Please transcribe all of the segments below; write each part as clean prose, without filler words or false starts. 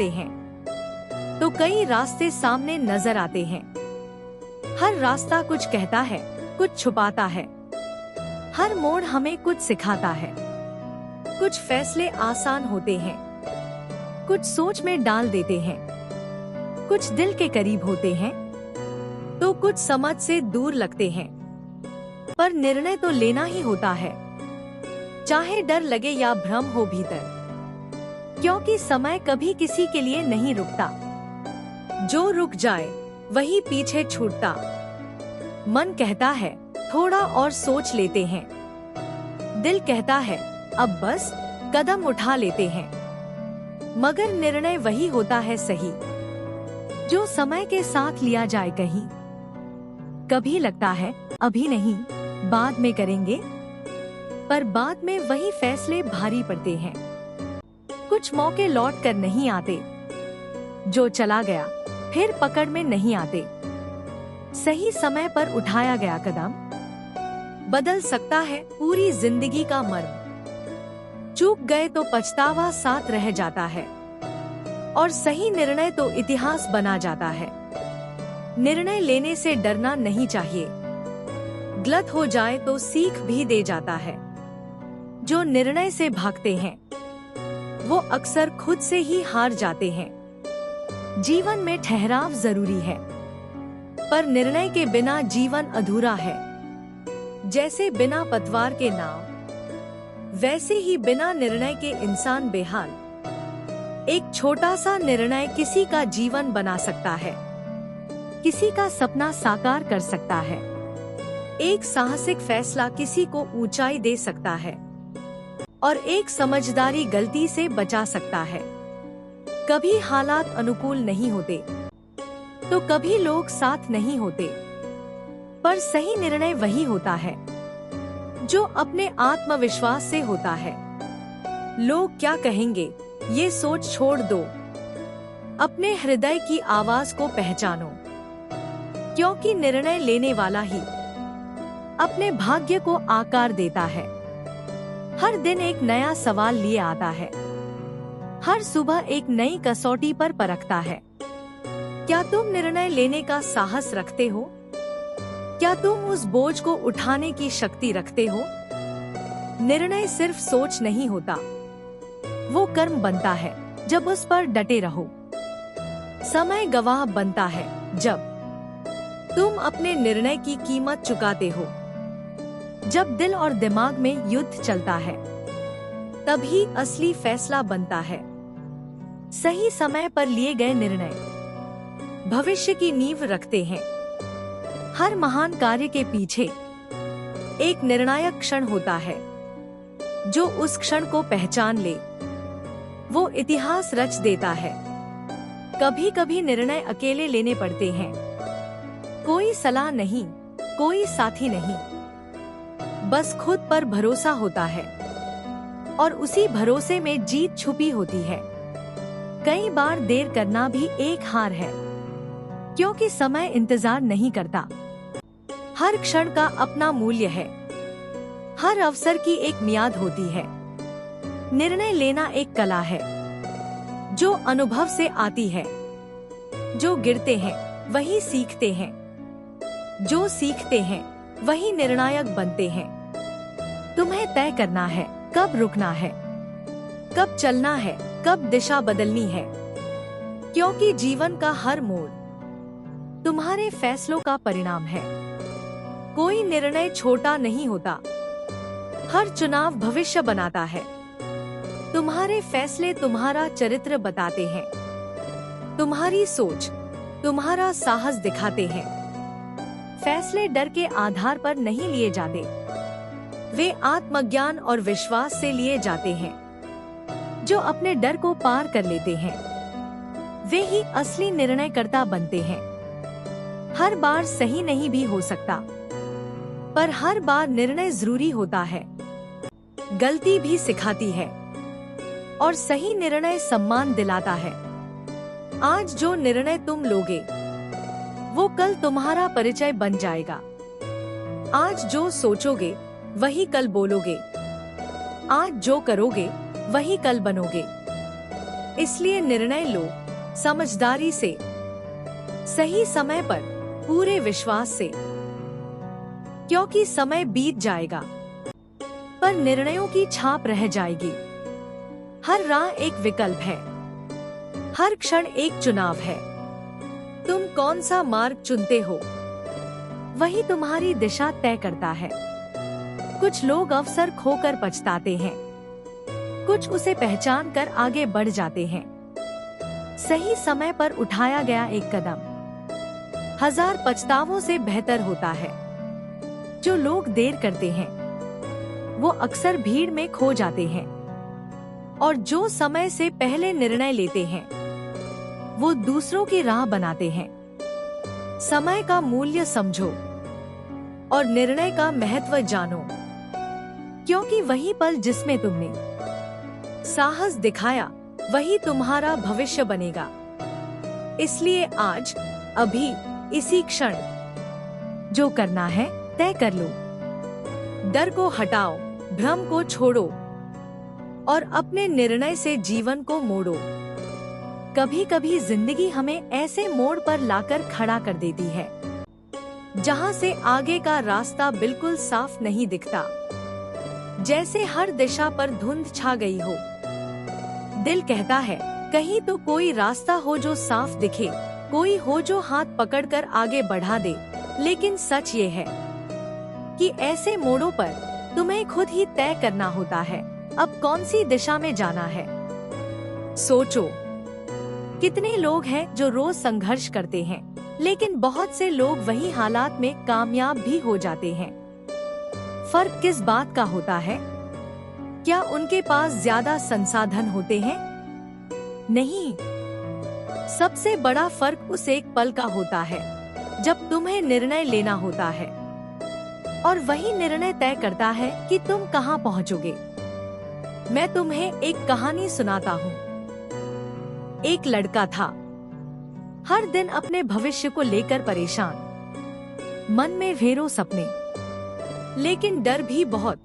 चलते हैं तो कई रास्ते सामने नजर आते हैं। हर रास्ता कुछ कहता है, कुछ छुपाता है। हर मोड़ हमें कुछ सिखाता है। कुछ फैसले आसान होते हैं, कुछ सोच में डाल देते हैं। कुछ दिल के करीब होते हैं तो कुछ समझ से दूर लगते हैं। पर निर्णय तो लेना ही होता है, चाहे डर लगे या भ्रम हो भीतर, क्योंकि समय कभी किसी के लिए नहीं रुकता। जो रुक जाए वही पीछे छूटता। मन कहता है थोड़ा और सोच लेते हैं, दिल कहता है अब बस कदम उठा लेते हैं। मगर निर्णय वही होता है सही जो समय के साथ लिया जाए कहीं। कभी लगता है अभी नहीं, बाद में करेंगे, पर बाद में वही फैसले भारी पड़ते हैं। कुछ मौके लौट कर नहीं आते, जो चला गया फिर पकड़ में नहीं आते। सही समय पर उठाया गया कदम बदल सकता है पूरी जिंदगी का मर्म। चूक गए तो पछतावा साथ रह जाता है और सही निर्णय तो इतिहास बना जाता है। निर्णय लेने से डरना नहीं चाहिए, गलत हो जाए तो सीख भी दे जाता है। जो निर्णय से भागते हैं वो अक्सर खुद से ही हार जाते हैं। जीवन में ठहराव जरूरी है, पर निर्णय के बिना जीवन अधूरा है। जैसे बिना पतवार के नाव, वैसे ही बिना निर्णय के इंसान बेहाल। एक छोटा सा निर्णय किसी का जीवन बना सकता है, किसी का सपना साकार कर सकता है। एक साहसिक फैसला किसी को ऊंचाई दे सकता है और एक समझदारी गलती से बचा सकता है। कभी हालात अनुकूल नहीं होते तो कभी लोग साथ नहीं होते, पर सही निर्णय वही होता है जो अपने आत्मविश्वास से होता है। लोग क्या कहेंगे ये सोच छोड़ दो, अपने हृदय की आवाज को पहचानो, क्योंकि निर्णय लेने वाला ही अपने भाग्य को आकार देता है। हर दिन एक नया सवाल लिए आता है, हर सुबह एक नई कसौटी पर परखता है। क्या तुम निर्णय लेने का साहस रखते हो? क्या तुम उस बोझ को उठाने की शक्ति रखते हो? निर्णय सिर्फ सोच नहीं होता, वो कर्म बनता है जब उस पर डटे रहो। समय गवाह बनता है जब तुम अपने निर्णय की कीमत चुकाते हो। जब दिल और दिमाग में युद्ध चलता है तभी असली फैसला बनता है। सही समय पर लिए गए निर्णय भविष्य की नींव रखते हैं। हर महान कार्य के पीछे एक निर्णायक क्षण होता है। जो उस क्षण को पहचान ले वो इतिहास रच देता है। कभी कभी निर्णय अकेले लेने पड़ते हैं, कोई सलाह नहीं, कोई साथी नहीं, बस खुद पर भरोसा होता है और उसी भरोसे में जीत छुपी होती है। कई बार देर करना भी एक हार है, क्योंकि समय इंतजार नहीं करता। हर क्षण का अपना मूल्य है, हर अवसर की एक मियाद होती है। निर्णय लेना एक कला है जो अनुभव से आती है। जो गिरते हैं वही सीखते हैं, जो सीखते हैं वही निर्णायक बनते हैं। तुम्हें तय करना है कब रुकना है, कब चलना है, कब दिशा बदलनी है, क्योंकि जीवन का हर मोड़ तुम्हारे फैसलों का परिणाम है। कोई निर्णय छोटा नहीं होता, हर चुनाव भविष्य बनाता है। तुम्हारे फैसले तुम्हारा चरित्र बताते हैं, तुम्हारी सोच तुम्हारा साहस दिखाते हैं। फैसले डर के आधार पर नहीं लिए जाते, वे आत्मज्ञान और विश्वास से लिए जाते हैं। जो अपने डर को पार कर लेते हैं वे ही असली निर्णयकर्ता बनते हैं। हर बार सही नहीं भी हो सकता, पर हर बार निर्णय जरूरी होता है। गलती भी सिखाती है और सही निर्णय सम्मान दिलाता है। आज जो निर्णय तुम लोगे वो कल तुम्हारा परिचय बन जाएगा। आज जो सोचोगे वही कल बोलोगे, आज जो करोगे वही कल बनोगे। इसलिए निर्णय लो समझदारी से, सही समय पर, पूरे विश्वास से, क्योंकि समय बीत जाएगा पर निर्णयों की छाप रह जाएगी। हर राह एक विकल्प है, हर क्षण एक चुनाव है। तुम कौन सा मार्ग चुनते हो वही तुम्हारी दिशा तय करता है। कुछ लोग अवसर खोकर पछताते हैं, कुछ उसे पहचान कर आगे बढ़ जाते हैं। सही समय पर उठाया गया एक कदम 1000 पछतावों से बेहतर होता है। जो लोग देर करते हैं वो अक्सर भीड़ में खो जाते हैं, और जो समय से पहले निर्णय लेते हैं वो दूसरों की राह बनाते हैं। समय का मूल्य समझो और निर्णय का महत्व जानो, क्योंकि वही पल जिसमें तुमने साहस दिखाया वही तुम्हारा भविष्य बनेगा। इसलिए आज, अभी, इसी क्षण जो करना है तय कर लो। डर को हटाओ, भ्रम को छोड़ो और अपने निर्णय से जीवन को मोड़ो। कभी कभी जिंदगी हमें ऐसे मोड़ पर लाकर खड़ा कर देती है जहां से आगे का रास्ता बिल्कुल साफ नहीं दिखता, जैसे हर दिशा पर धुंध छा गई हो। दिल कहता है कहीं तो कोई रास्ता हो जो साफ दिखे, कोई हो जो हाथ पकड़कर आगे बढ़ा दे। लेकिन सच ये है कि ऐसे मोड़ों पर तुम्हें खुद ही तय करना होता है अब कौन सी दिशा में जाना है। सोचो, कितने लोग हैं जो रोज संघर्ष करते हैं, लेकिन बहुत से लोग वही हालात में कामयाब भी हो जाते हैं। फर्क किस बात का होता है? क्या उनके पास ज्यादा संसाधन होते हैं? नहीं, सबसे बड़ा फर्क उस एक पल का होता है जब तुम्हें निर्णय लेना होता है, और वही निर्णय तय करता है कि तुम कहां पहुंचोगे। मैं तुम्हें एक कहानी सुनाता हूँ। एक लड़का था, हर दिन अपने भविष्य को लेकर परेशान, मन में ढेरों सपने, लेकिन डर भी बहुत।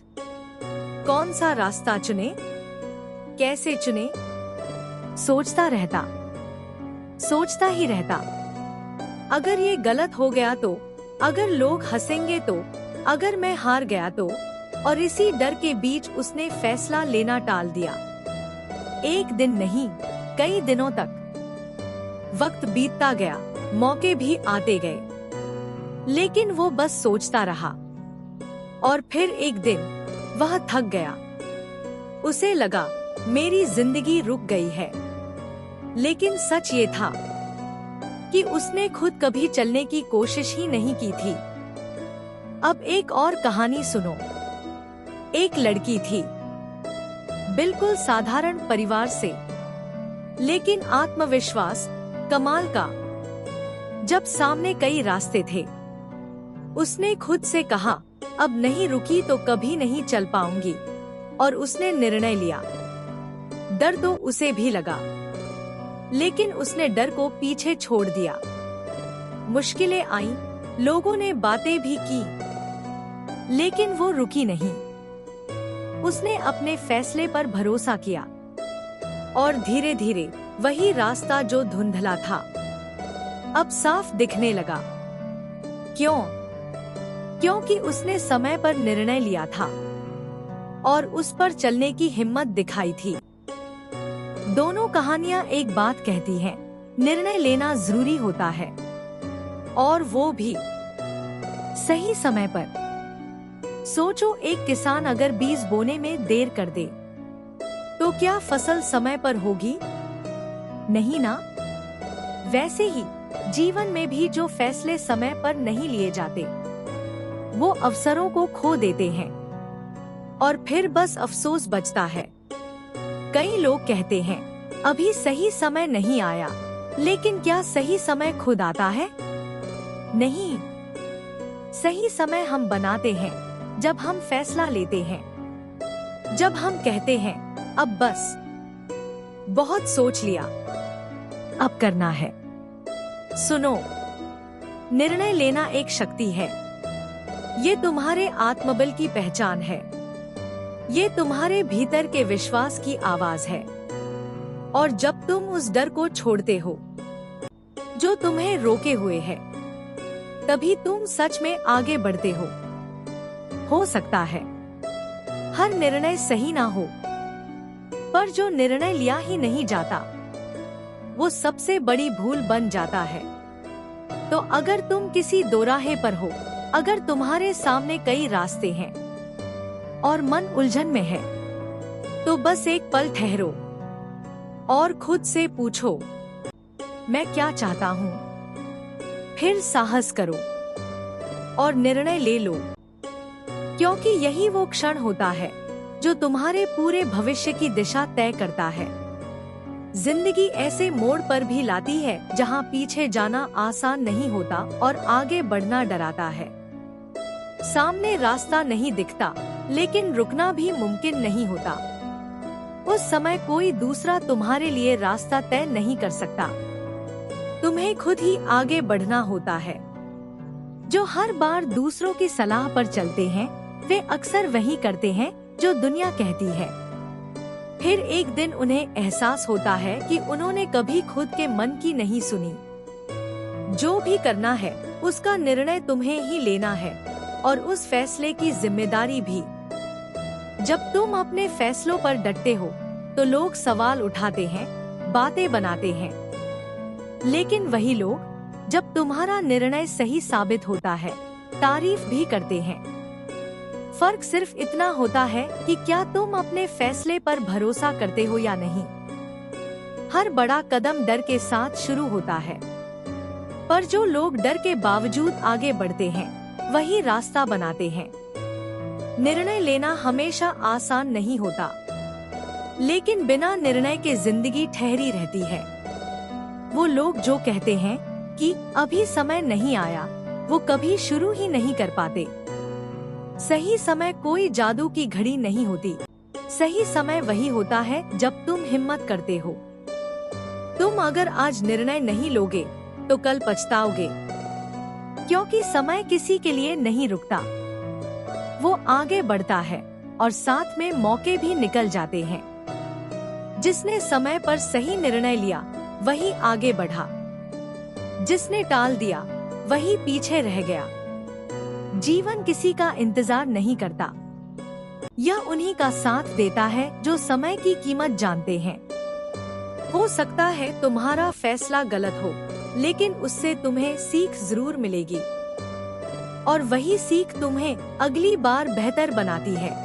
कौन सा रास्ता चुने, कैसे चुने, सोचता ही रहता। अगर ये गलत हो गया तो, अगर लोग हंसेंगे तो, अगर मैं हार गया तो, और इसी डर के बीच उसने फैसला लेना टाल दिया। एक दिन नहीं, कई दिनों तक वक्त बीतता गया, मौके भी आते गए, लेकिन वो बस सोचता रहा। और फिर एक दिन वह थक गया। उसे लगा मेरी जिंदगी रुक गई है। लेकिन सच ये था कि उसने खुद कभी चलने की कोशिश ही नहीं की थी। अब एक और कहानी सुनो। एक लड़की थी, बिल्कुल साधारण परिवार से, लेकिन आत्मविश्वास कमाल का। जब सामने कई रास्ते थे, उसने खुद से कहा अब नहीं रुकी तो कभी नहीं चल पाऊंगी, और उसने निर्णय लिया। डर तो उसे भी लगा, लेकिन उसने डर को पीछे छोड़ दिया। मुश्किलें आईं, लोगों ने बातें भी की, लेकिन वो रुकी नहीं। उसने अपने फैसले पर भरोसा किया, और धीरे धीरे वही रास्ता जो धुंधला था अब साफ दिखने लगा। क्यों? क्योंकि उसने समय पर निर्णय लिया था और उस पर चलने की हिम्मत दिखाई थी। दोनों कहानियां एक बात कहती हैं, निर्णय लेना जरूरी होता है, और वो भी सही समय पर। सोचो, एक किसान अगर बीज बोने में देर कर दे तो क्या फसल समय पर होगी? नहीं ना। वैसे ही जीवन में भी जो फैसले समय पर नहीं लिए जाते वो अवसरों को खो देते हैं, और फिर बस अफसोस बचता है। कई लोग कहते हैं अभी सही समय नहीं आया, लेकिन क्या सही समय खुद आता है? नहीं, सही समय हम बनाते हैं जब हम फैसला लेते हैं, जब हम कहते हैं अब बस, बहुत सोच लिया, अब करना है। सुनो, निर्णय लेना एक शक्ति है। ये तुम्हारे आत्मबल की पहचान है। ये तुम्हारे भीतर के विश्वास की आवाज है। और जब तुम उस डर को छोड़ते हो जो तुम्हें रोके हुए है, तभी तुम सच में आगे बढ़ते हो सकता है हर निर्णय सही ना हो, पर जो निर्णय लिया ही नहीं जाता वो सबसे बड़ी भूल बन जाता है। तो अगर तुम किसी दोराहे पर हो, अगर तुम्हारे सामने कई रास्ते हैं और मन उलझन में है, तो बस एक पल ठहरो और खुद से पूछो, मैं क्या चाहता हूँ? फिर साहस करो और निर्णय ले लो, क्योंकि यही वो क्षण होता है जो तुम्हारे पूरे भविष्य की दिशा तय करता है। जिंदगी ऐसे मोड़ पर भी लाती है जहाँ पीछे जाना आसान नहीं होता और आगे बढ़ना डराता है। सामने रास्ता नहीं दिखता, लेकिन रुकना भी मुमकिन नहीं होता। उस समय कोई दूसरा तुम्हारे लिए रास्ता तय नहीं कर सकता, तुम्हें खुद ही आगे बढ़ना होता है। जो हर बार दूसरों की सलाह पर चलते हैं, वे अक्सर वही करते हैं जो दुनिया कहती है। फिर एक दिन उन्हें एहसास होता है कि उन्होंने कभी खुद के मन की नहीं सुनी। जो भी करना है उसका निर्णय तुम्हें ही लेना है, और उस फैसले की जिम्मेदारी भी। जब तुम अपने फैसलों पर डटते हो तो लोग सवाल उठाते हैं, बातें बनाते हैं, लेकिन वही लोग जब तुम्हारा निर्णय सही साबित होता है, तारीफ भी करते हैं। फर्क सिर्फ इतना होता है कि क्या तुम अपने फैसले पर भरोसा करते हो या नहीं। हर बड़ा कदम डर के साथ शुरू होता है, पर जो लोग डर के बावजूद आगे बढ़ते हैं, वही रास्ता बनाते हैं। निर्णय लेना हमेशा आसान नहीं होता, लेकिन बिना निर्णय के जिंदगी ठहरी रहती है। वो लोग जो कहते हैं कि अभी समय नहीं आया, वो कभी शुरू ही नहीं कर पाते। सही समय कोई जादू की घड़ी नहीं होती। सही समय वही होता है जब तुम हिम्मत करते हो। तुम अगर आज निर्णय नहीं लोगे तो कल पछताओगे, क्योंकि समय किसी के लिए नहीं रुकता, वो आगे बढ़ता है और साथ में मौके भी निकल जाते हैं। जिसने समय पर सही निर्णय लिया वही आगे बढ़ा, जिसने टाल दिया वही पीछे रह गया। जीवन किसी का इंतजार नहीं करता, यह उन्हीं का साथ देता है जो समय की कीमत जानते हैं। हो सकता है तुम्हारा फैसला गलत हो, लेकिन उससे तुम्हें सीख जरूर मिलेगी, और वही सीख तुम्हें अगली बार बेहतर बनाती है।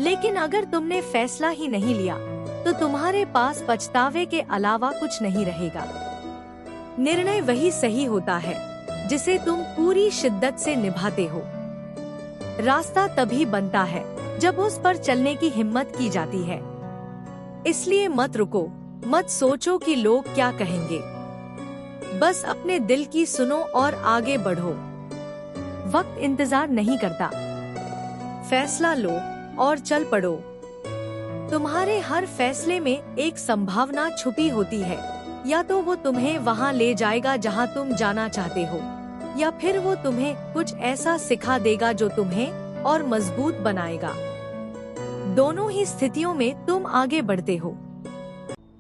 लेकिन अगर तुमने फैसला ही नहीं लिया तो तुम्हारे पास पछतावे के अलावा कुछ नहीं रहेगा। निर्णय वही सही होता है जिसे तुम पूरी शिद्दत से निभाते हो। रास्ता तभी बनता है जब उस पर चलने की हिम्मत की जाती है। इसलिए मत रुको, मत सोचो कि लोग क्या कहेंगे। बस अपने दिल की सुनो और आगे बढ़ो। वक्त इंतजार नहीं करता, फैसला लो और चल पड़ो। तुम्हारे हर फैसले में एक संभावना छुपी होती है, या तो वो तुम्हें वहाँ ले जाएगा जहाँ तुम जाना चाहते हो, या फिर वो तुम्हें कुछ ऐसा सिखा देगा जो तुम्हें और मजबूत बनाएगा। दोनों ही स्थितियों में तुम आगे बढ़ते हो,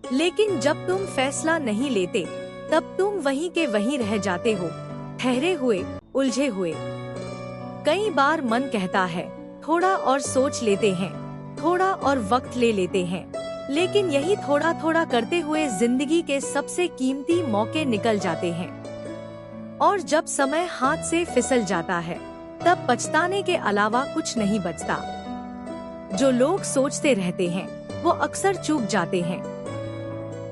लेकिन जब तुम फैसला नहीं लेते तब तुम वहीं के वहीं रह जाते हो, ठहरे हुए, उलझे हुए। कई बार मन कहता है थोड़ा और सोच लेते हैं, थोड़ा और वक्त ले लेते हैं, लेकिन यही थोड़ा थोड़ा करते हुए जिंदगी के सबसे कीमती मौके निकल जाते हैं। और जब समय हाथ से फिसल जाता है तब पछताने के अलावा कुछ नहीं बचता। जो लोग सोचते रहते हैं वो अक्सर चूक जाते हैं,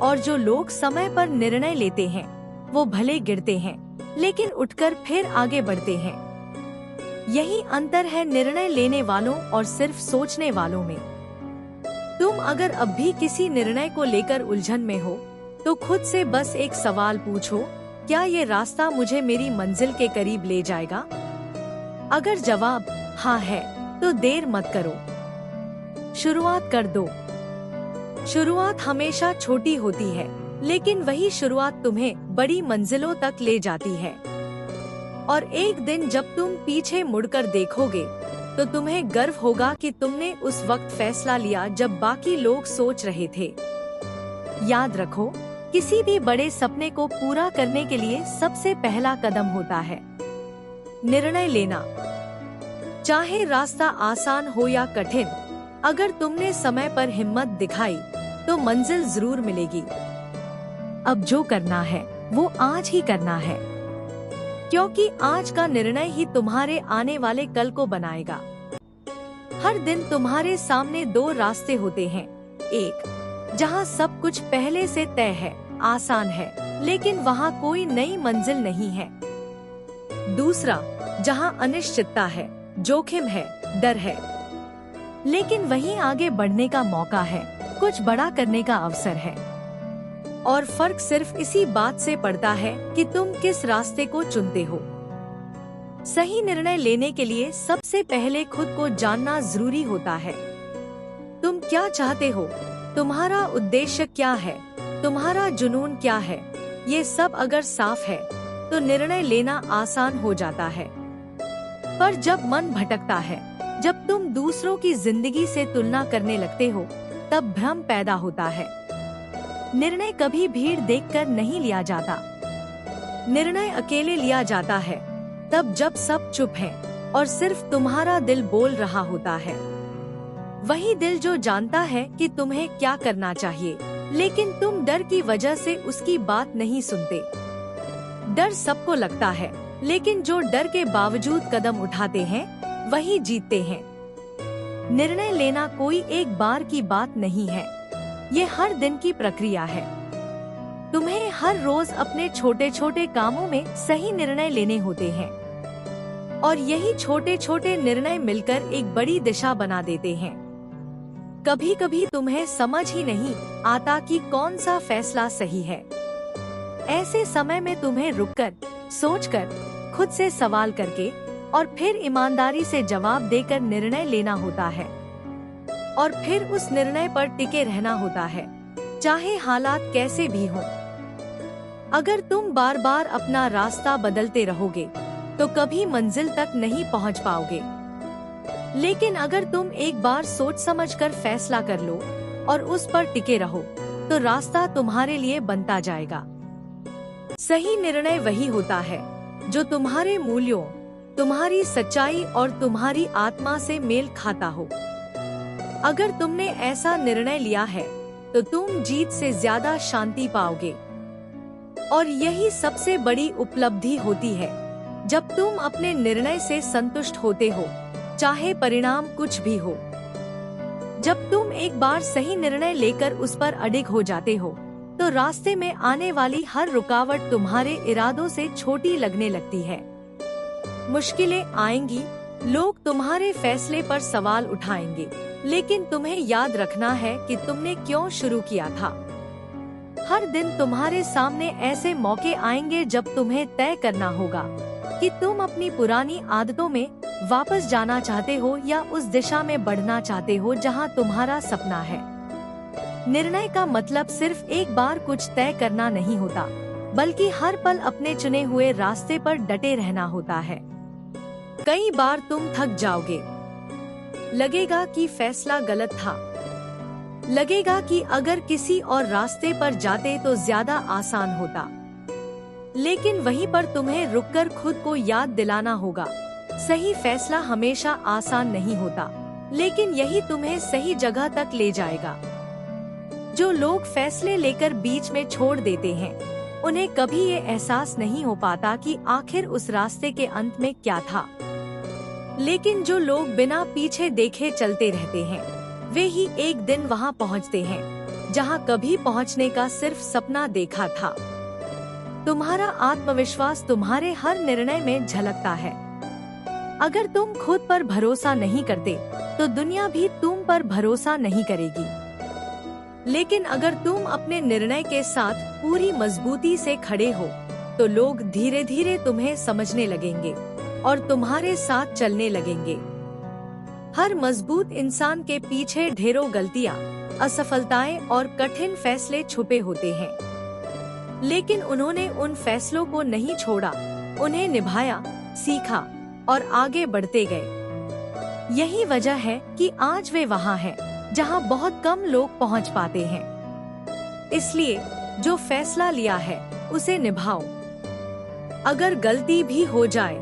और जो लोग समय पर निर्णय लेते हैं वो भले गिरते हैं लेकिन उठकर फिर आगे बढ़ते हैं। यही अंतर है निर्णय लेने वालों और सिर्फ सोचने वालों में। तुम अगर अब भी किसी निर्णय को लेकर उलझन में हो तो खुद से बस एक सवाल पूछो, क्या ये रास्ता मुझे मेरी मंजिल के करीब ले जाएगा? अगर जवाब हाँ है तो देर मत करो, शुरुआत कर दो। शुरुआत हमेशा छोटी होती है, लेकिन वही शुरुआत तुम्हें बड़ी मंजिलों तक ले जाती है। और एक दिन जब तुम पीछे मुड़कर देखोगे तो तुम्हें गर्व होगा कि तुमने उस वक्त फैसला लिया जब बाकी लोग सोच रहे थे। याद रखो, किसी भी बड़े सपने को पूरा करने के लिए सबसे पहला कदम होता है निर्णय लेना। चाहे रास्ता आसान हो या कठिन, अगर तुमने समय पर हिम्मत दिखाई तो मंजिल जरूर मिलेगी। अब जो करना है वो आज ही करना है, क्योंकि आज का निर्णय ही तुम्हारे आने वाले कल को बनाएगा। हर दिन तुम्हारे सामने दो रास्ते होते हैं, एक जहाँ सब कुछ पहले से तय है, आसान है, लेकिन वहाँ कोई नई मंजिल नहीं है। दूसरा जहाँ अनिश्चितता है, जोखिम है, डर है, लेकिन वहीं आगे बढ़ने का मौका है, कुछ बड़ा करने का अवसर है। और फर्क सिर्फ इसी बात से पड़ता है कि तुम किस रास्ते को चुनते हो। सही निर्णय लेने के लिए सबसे पहले खुद को जानना जरूरी होता है। तुम क्या चाहते हो, तुम्हारा उद्देश्य क्या है, तुम्हारा जुनून क्या है। ये सब अगर साफ है तो निर्णय लेना आसान हो जाता है। पर जब मन भटकता है, जब तुम दूसरों की जिंदगी से तुलना करने लगते हो, तब भ्रम पैदा होता है। निर्णय कभी भीड़ देखकर नहीं लिया जाता। निर्णय अकेले लिया जाता है तब जब सब चुप हैं और सिर्फ तुम्हारा दिल बोल रहा होता है। वही दिल जो जानता है कि तुम्हें क्या करना चाहिए, लेकिन तुम डर की वजह से उसकी बात नहीं सुनते। डर सबको लगता है, लेकिन जो डर के बावजूद कदम उठाते हैं वही जीतते हैं। निर्णय लेना कोई एक बार की बात नहीं है, ये हर दिन की प्रक्रिया है। तुम्हें हर रोज अपने छोटे छोटे कामों में सही निर्णय लेने होते हैं, और यही छोटे छोटे निर्णय मिलकर एक बड़ी दिशा बना देते हैं। कभी कभी तुम्हें समझ ही नहीं आता कि कौन सा फैसला सही है। ऐसे समय में तुम्हें रुककर, सोचकर, खुद से सवाल करके और फिर ईमानदारी से जवाब देकर निर्णय लेना होता है। और फिर उस निर्णय पर टिके रहना होता है, चाहे हालात कैसे भी हों। अगर तुम बार बार अपना रास्ता बदलते रहोगे तो कभी मंजिल तक नहीं पहुंच पाओगे। लेकिन अगर तुम एक बार सोच समझकर फैसला कर लो और उस पर टिके रहो, तो रास्ता तुम्हारे लिए बनता जाएगा। सही निर्णय वही होता है जो तुम्हारे मूल्यों, तुम्हारी सच्चाई और तुम्हारी आत्मा से मेल खाता हो। अगर तुमने ऐसा निर्णय लिया है तो तुम जीत से ज्यादा शांति पाओगे। और यही सबसे बड़ी उपलब्धि होती है, जब तुम अपने निर्णय से संतुष्ट होते हो, चाहे परिणाम कुछ भी हो। जब तुम एक बार सही निर्णय लेकर उस पर अडिग हो जाते हो, तो रास्ते में आने वाली हर रुकावट तुम्हारे इरादों से छोटी लगने लगती है। मुश्किलें आएंगी, लोग तुम्हारे फैसले पर सवाल उठाएंगे, लेकिन तुम्हें याद रखना है कि तुमने क्यों शुरू किया था। हर दिन तुम्हारे सामने ऐसे मौके आएंगे जब तुम्हें तय करना होगा कि तुम अपनी पुरानी आदतों में वापस जाना चाहते हो या उस दिशा में बढ़ना चाहते हो जहां तुम्हारा सपना है। निर्णय का मतलब सिर्फ एक बार कुछ तय करना नहीं होता, बल्कि हर पल अपने चुने हुए रास्ते पर डटे रहना होता है। कई बार तुम थक जाओगे, लगेगा कि फैसला गलत था, लगेगा कि अगर किसी और रास्ते पर जाते तो ज्यादा आसान होता। लेकिन वहीं पर तुम्हें रुककर खुद को याद दिलाना होगा, सही फैसला हमेशा आसान नहीं होता, लेकिन यही तुम्हें सही जगह तक ले जाएगा। जो लोग फैसले लेकर बीच में छोड़ देते हैं, उन्हें कभी ये एहसास नहीं हो पाता कि आखिर उस रास्ते के अंत में क्या था। लेकिन जो लोग बिना पीछे देखे चलते रहते हैं, वे ही एक दिन वहां पहुंचते हैं जहां कभी पहुंचने का सिर्फ सपना देखा था। तुम्हारा आत्मविश्वास तुम्हारे हर निर्णय में झलकता है। अगर तुम खुद पर भरोसा नहीं करते, तो दुनिया भी तुम पर भरोसा नहीं करेगी। लेकिन अगर तुम अपने निर्णय के साथ पूरी मजबूती से खड़े हो, तो लोग धीरे धीरे तुम्हें समझने लगेंगे और तुम्हारे साथ चलने लगेंगे। हर मजबूत इंसान के पीछे ढेरों गलतियां, असफलताएं और कठिन फैसले छुपे होते हैं, लेकिन उन्होंने उन फैसलों को नहीं छोड़ा, उन्हें निभाया, सीखा और आगे बढ़ते गए। यही वजह है कि आज वे वहाँ हैं जहाँ बहुत कम लोग पहुँच पाते हैं। इसलिए जो फैसला लिया है उसे निभाओ। अगर गलती भी हो जाए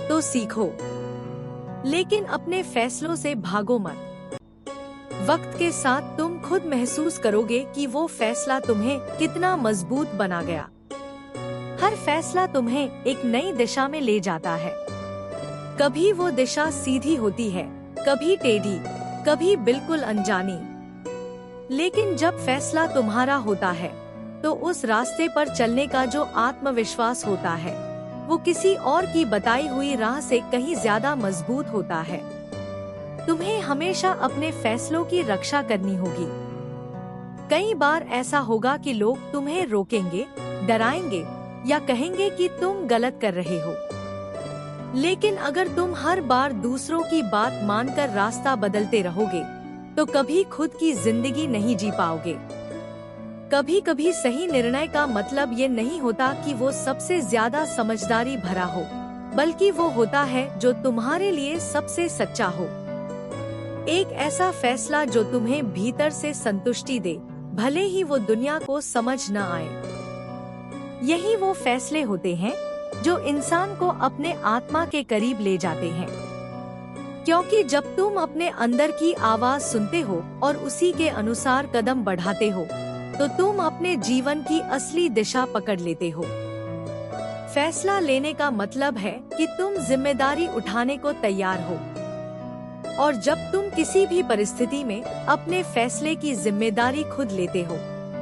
तो सीखो, लेकिन अपने फैसलों से भागो मत। वक्त के साथ तुम खुद महसूस करोगे कि वो फैसला तुम्हें कितना मजबूत बना गया। हर फैसला तुम्हें एक नई दिशा में ले जाता है। कभी वो दिशा सीधी होती है, कभी टेढ़ी, कभी बिल्कुल अनजानी। लेकिन जब फैसला तुम्हारा होता है तो उस रास्ते पर चलने का जो आत्मविश्वास होता है वो किसी और की बताई हुई राह से कहीं ज्यादा मजबूत होता है। तुम्हें हमेशा अपने फैसलों की रक्षा करनी होगी। कई बार ऐसा होगा कि लोग तुम्हें रोकेंगे, डराएंगे या कहेंगे कि तुम गलत कर रहे हो। लेकिन अगर तुम हर बार दूसरों की बात मानकर रास्ता बदलते रहोगे तो कभी खुद की जिंदगी नहीं जी पाओगे। कभी कभी सही निर्णय का मतलब ये नहीं होता कि वो सबसे ज्यादा समझदारी भरा हो, बल्कि वो होता है जो तुम्हारे लिए सबसे सच्चा हो। एक ऐसा फैसला जो तुम्हें भीतर से संतुष्टि दे, भले ही वो दुनिया को समझ न आए। यही वो फैसले होते हैं जो इंसान को अपने आत्मा के करीब ले जाते हैं। क्योंकि जब तुम अपने अंदर की आवाज सुनते हो और उसी के अनुसार कदम बढ़ाते हो तो तुम अपने जीवन की असली दिशा पकड़ लेते हो। फैसला लेने का मतलब है कि तुम जिम्मेदारी उठाने को तैयार हो। और जब तुम किसी भी परिस्थिति में अपने फैसले की जिम्मेदारी खुद लेते हो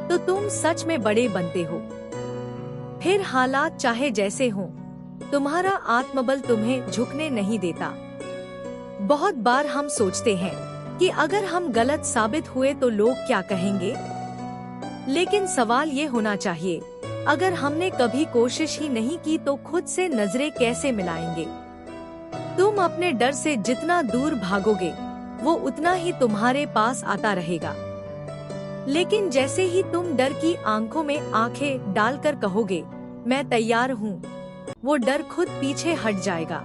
तो तुम सच में बड़े बनते हो। फिर हालात चाहे जैसे हों, तुम्हारा आत्मबल तुम्हें झुकने नहीं देता। बहुत बार हम सोचते हैं कि अगर हम गलत साबित हुए तो लोग क्या कहेंगे। लेकिन सवाल ये होना चाहिए, अगर हमने कभी कोशिश ही नहीं की तो खुद से नजरें कैसे मिलाएंगे। तुम अपने डर से जितना दूर भागोगे वो उतना ही तुम्हारे पास आता रहेगा। लेकिन जैसे ही तुम डर की आंखों में आंखें डालकर कहोगे मैं तैयार हूँ, वो डर खुद पीछे हट जाएगा।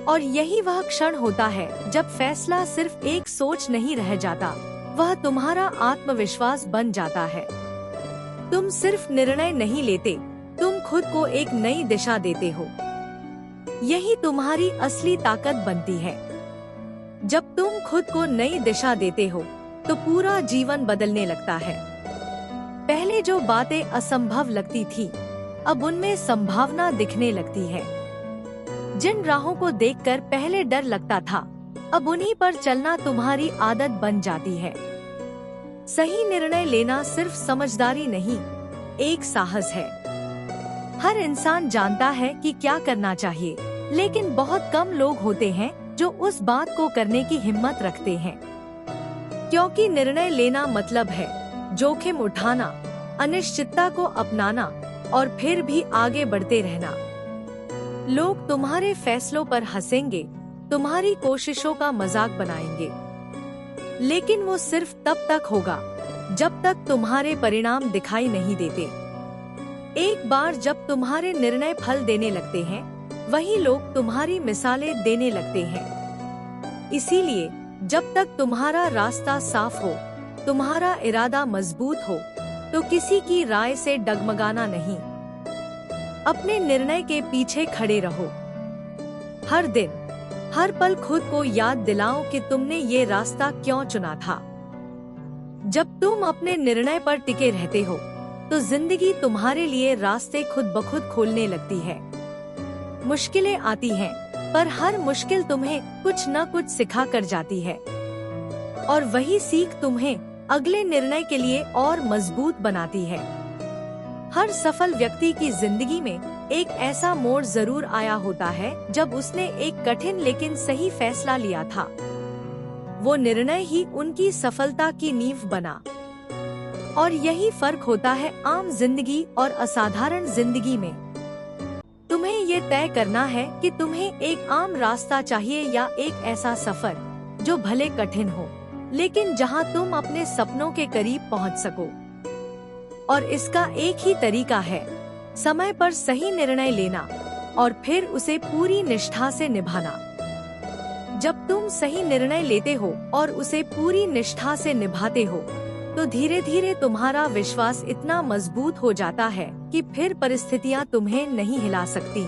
और यही वह क्षण होता है जब फैसला सिर्फ एक सोच नहीं रह जाता, वह तुम्हारा आत्मविश्वास बन जाता है। तुम सिर्फ निर्णय नहीं लेते, तुम खुद को एक नई दिशा देते हो। यही तुम्हारी असली ताकत बनती है। जब तुम खुद को नई दिशा देते हो तो पूरा जीवन बदलने लगता है। पहले जो बातें असंभव लगती थी, अब उनमें संभावना दिखने लगती है। जिन राहों को देखकर पहले डर लगता था, अब उन्हीं पर चलना तुम्हारी आदत बन जाती है। सही निर्णय लेना सिर्फ समझदारी नहीं, एक साहस है। हर इंसान जानता है कि क्या करना चाहिए, लेकिन बहुत कम लोग होते हैं जो उस बात को करने की हिम्मत रखते हैं। क्योंकि निर्णय लेना मतलब है जोखिम उठाना, अनिश्चितता को अपनाना और फिर भी आगे बढ़ते रहना। लोग तुम्हारे फैसलों पर हंसेंगे, तुम्हारी कोशिशों का मजाक बनाएंगे, लेकिन वो सिर्फ तब तक होगा जब तक तुम्हारे परिणाम दिखाई नहीं देते। एक बार जब तुम्हारे निर्णय फल देने लगते हैं, वही लोग तुम्हारी मिसालें देने लगते हैं। इसीलिए जब तक तुम्हारा रास्ता साफ हो, तुम्हारा इरादा मजबूत हो, तो किसी की राय से डगमगाना नहीं। अपने निर्णय के पीछे खड़े रहो। हर दिन, हर पल खुद को याद दिलाओ कि तुमने ये रास्ता क्यों चुना था। जब तुम अपने निर्णय पर टिके रहते हो, तो जिंदगी तुम्हारे लिए रास्ते खुद ब खुद खोलने लगती है। मुश्किलें आती हैं, पर हर मुश्किल तुम्हें कुछ न कुछ सिखा कर जाती है, और वही सीख तुम्हें अगले निर्णय के लिए और मजबूत बनाती है। हर सफल व्यक्ति की जिंदगी में एक ऐसा मोड़ जरूर आया होता है जब उसने एक कठिन लेकिन सही फैसला लिया था। वो निर्णय ही उनकी सफलता की नींव बना। और यही फर्क होता है आम जिंदगी और असाधारण जिंदगी में। तुम्हें ये तय करना है कि तुम्हें एक आम रास्ता चाहिए या एक ऐसा सफर जो भले कठिन हो, लेकिन जहां तुम अपने सपनों के करीब पहुंच सको। और इसका एक ही तरीका है, समय पर सही निर्णय लेना और फिर उसे पूरी निष्ठा से निभाना। जब तुम सही निर्णय लेते हो और उसे पूरी निष्ठा से निभाते हो, तो धीरे धीरे तुम्हारा विश्वास इतना मजबूत हो जाता है कि फिर परिस्थितियां तुम्हें नहीं हिला सकती।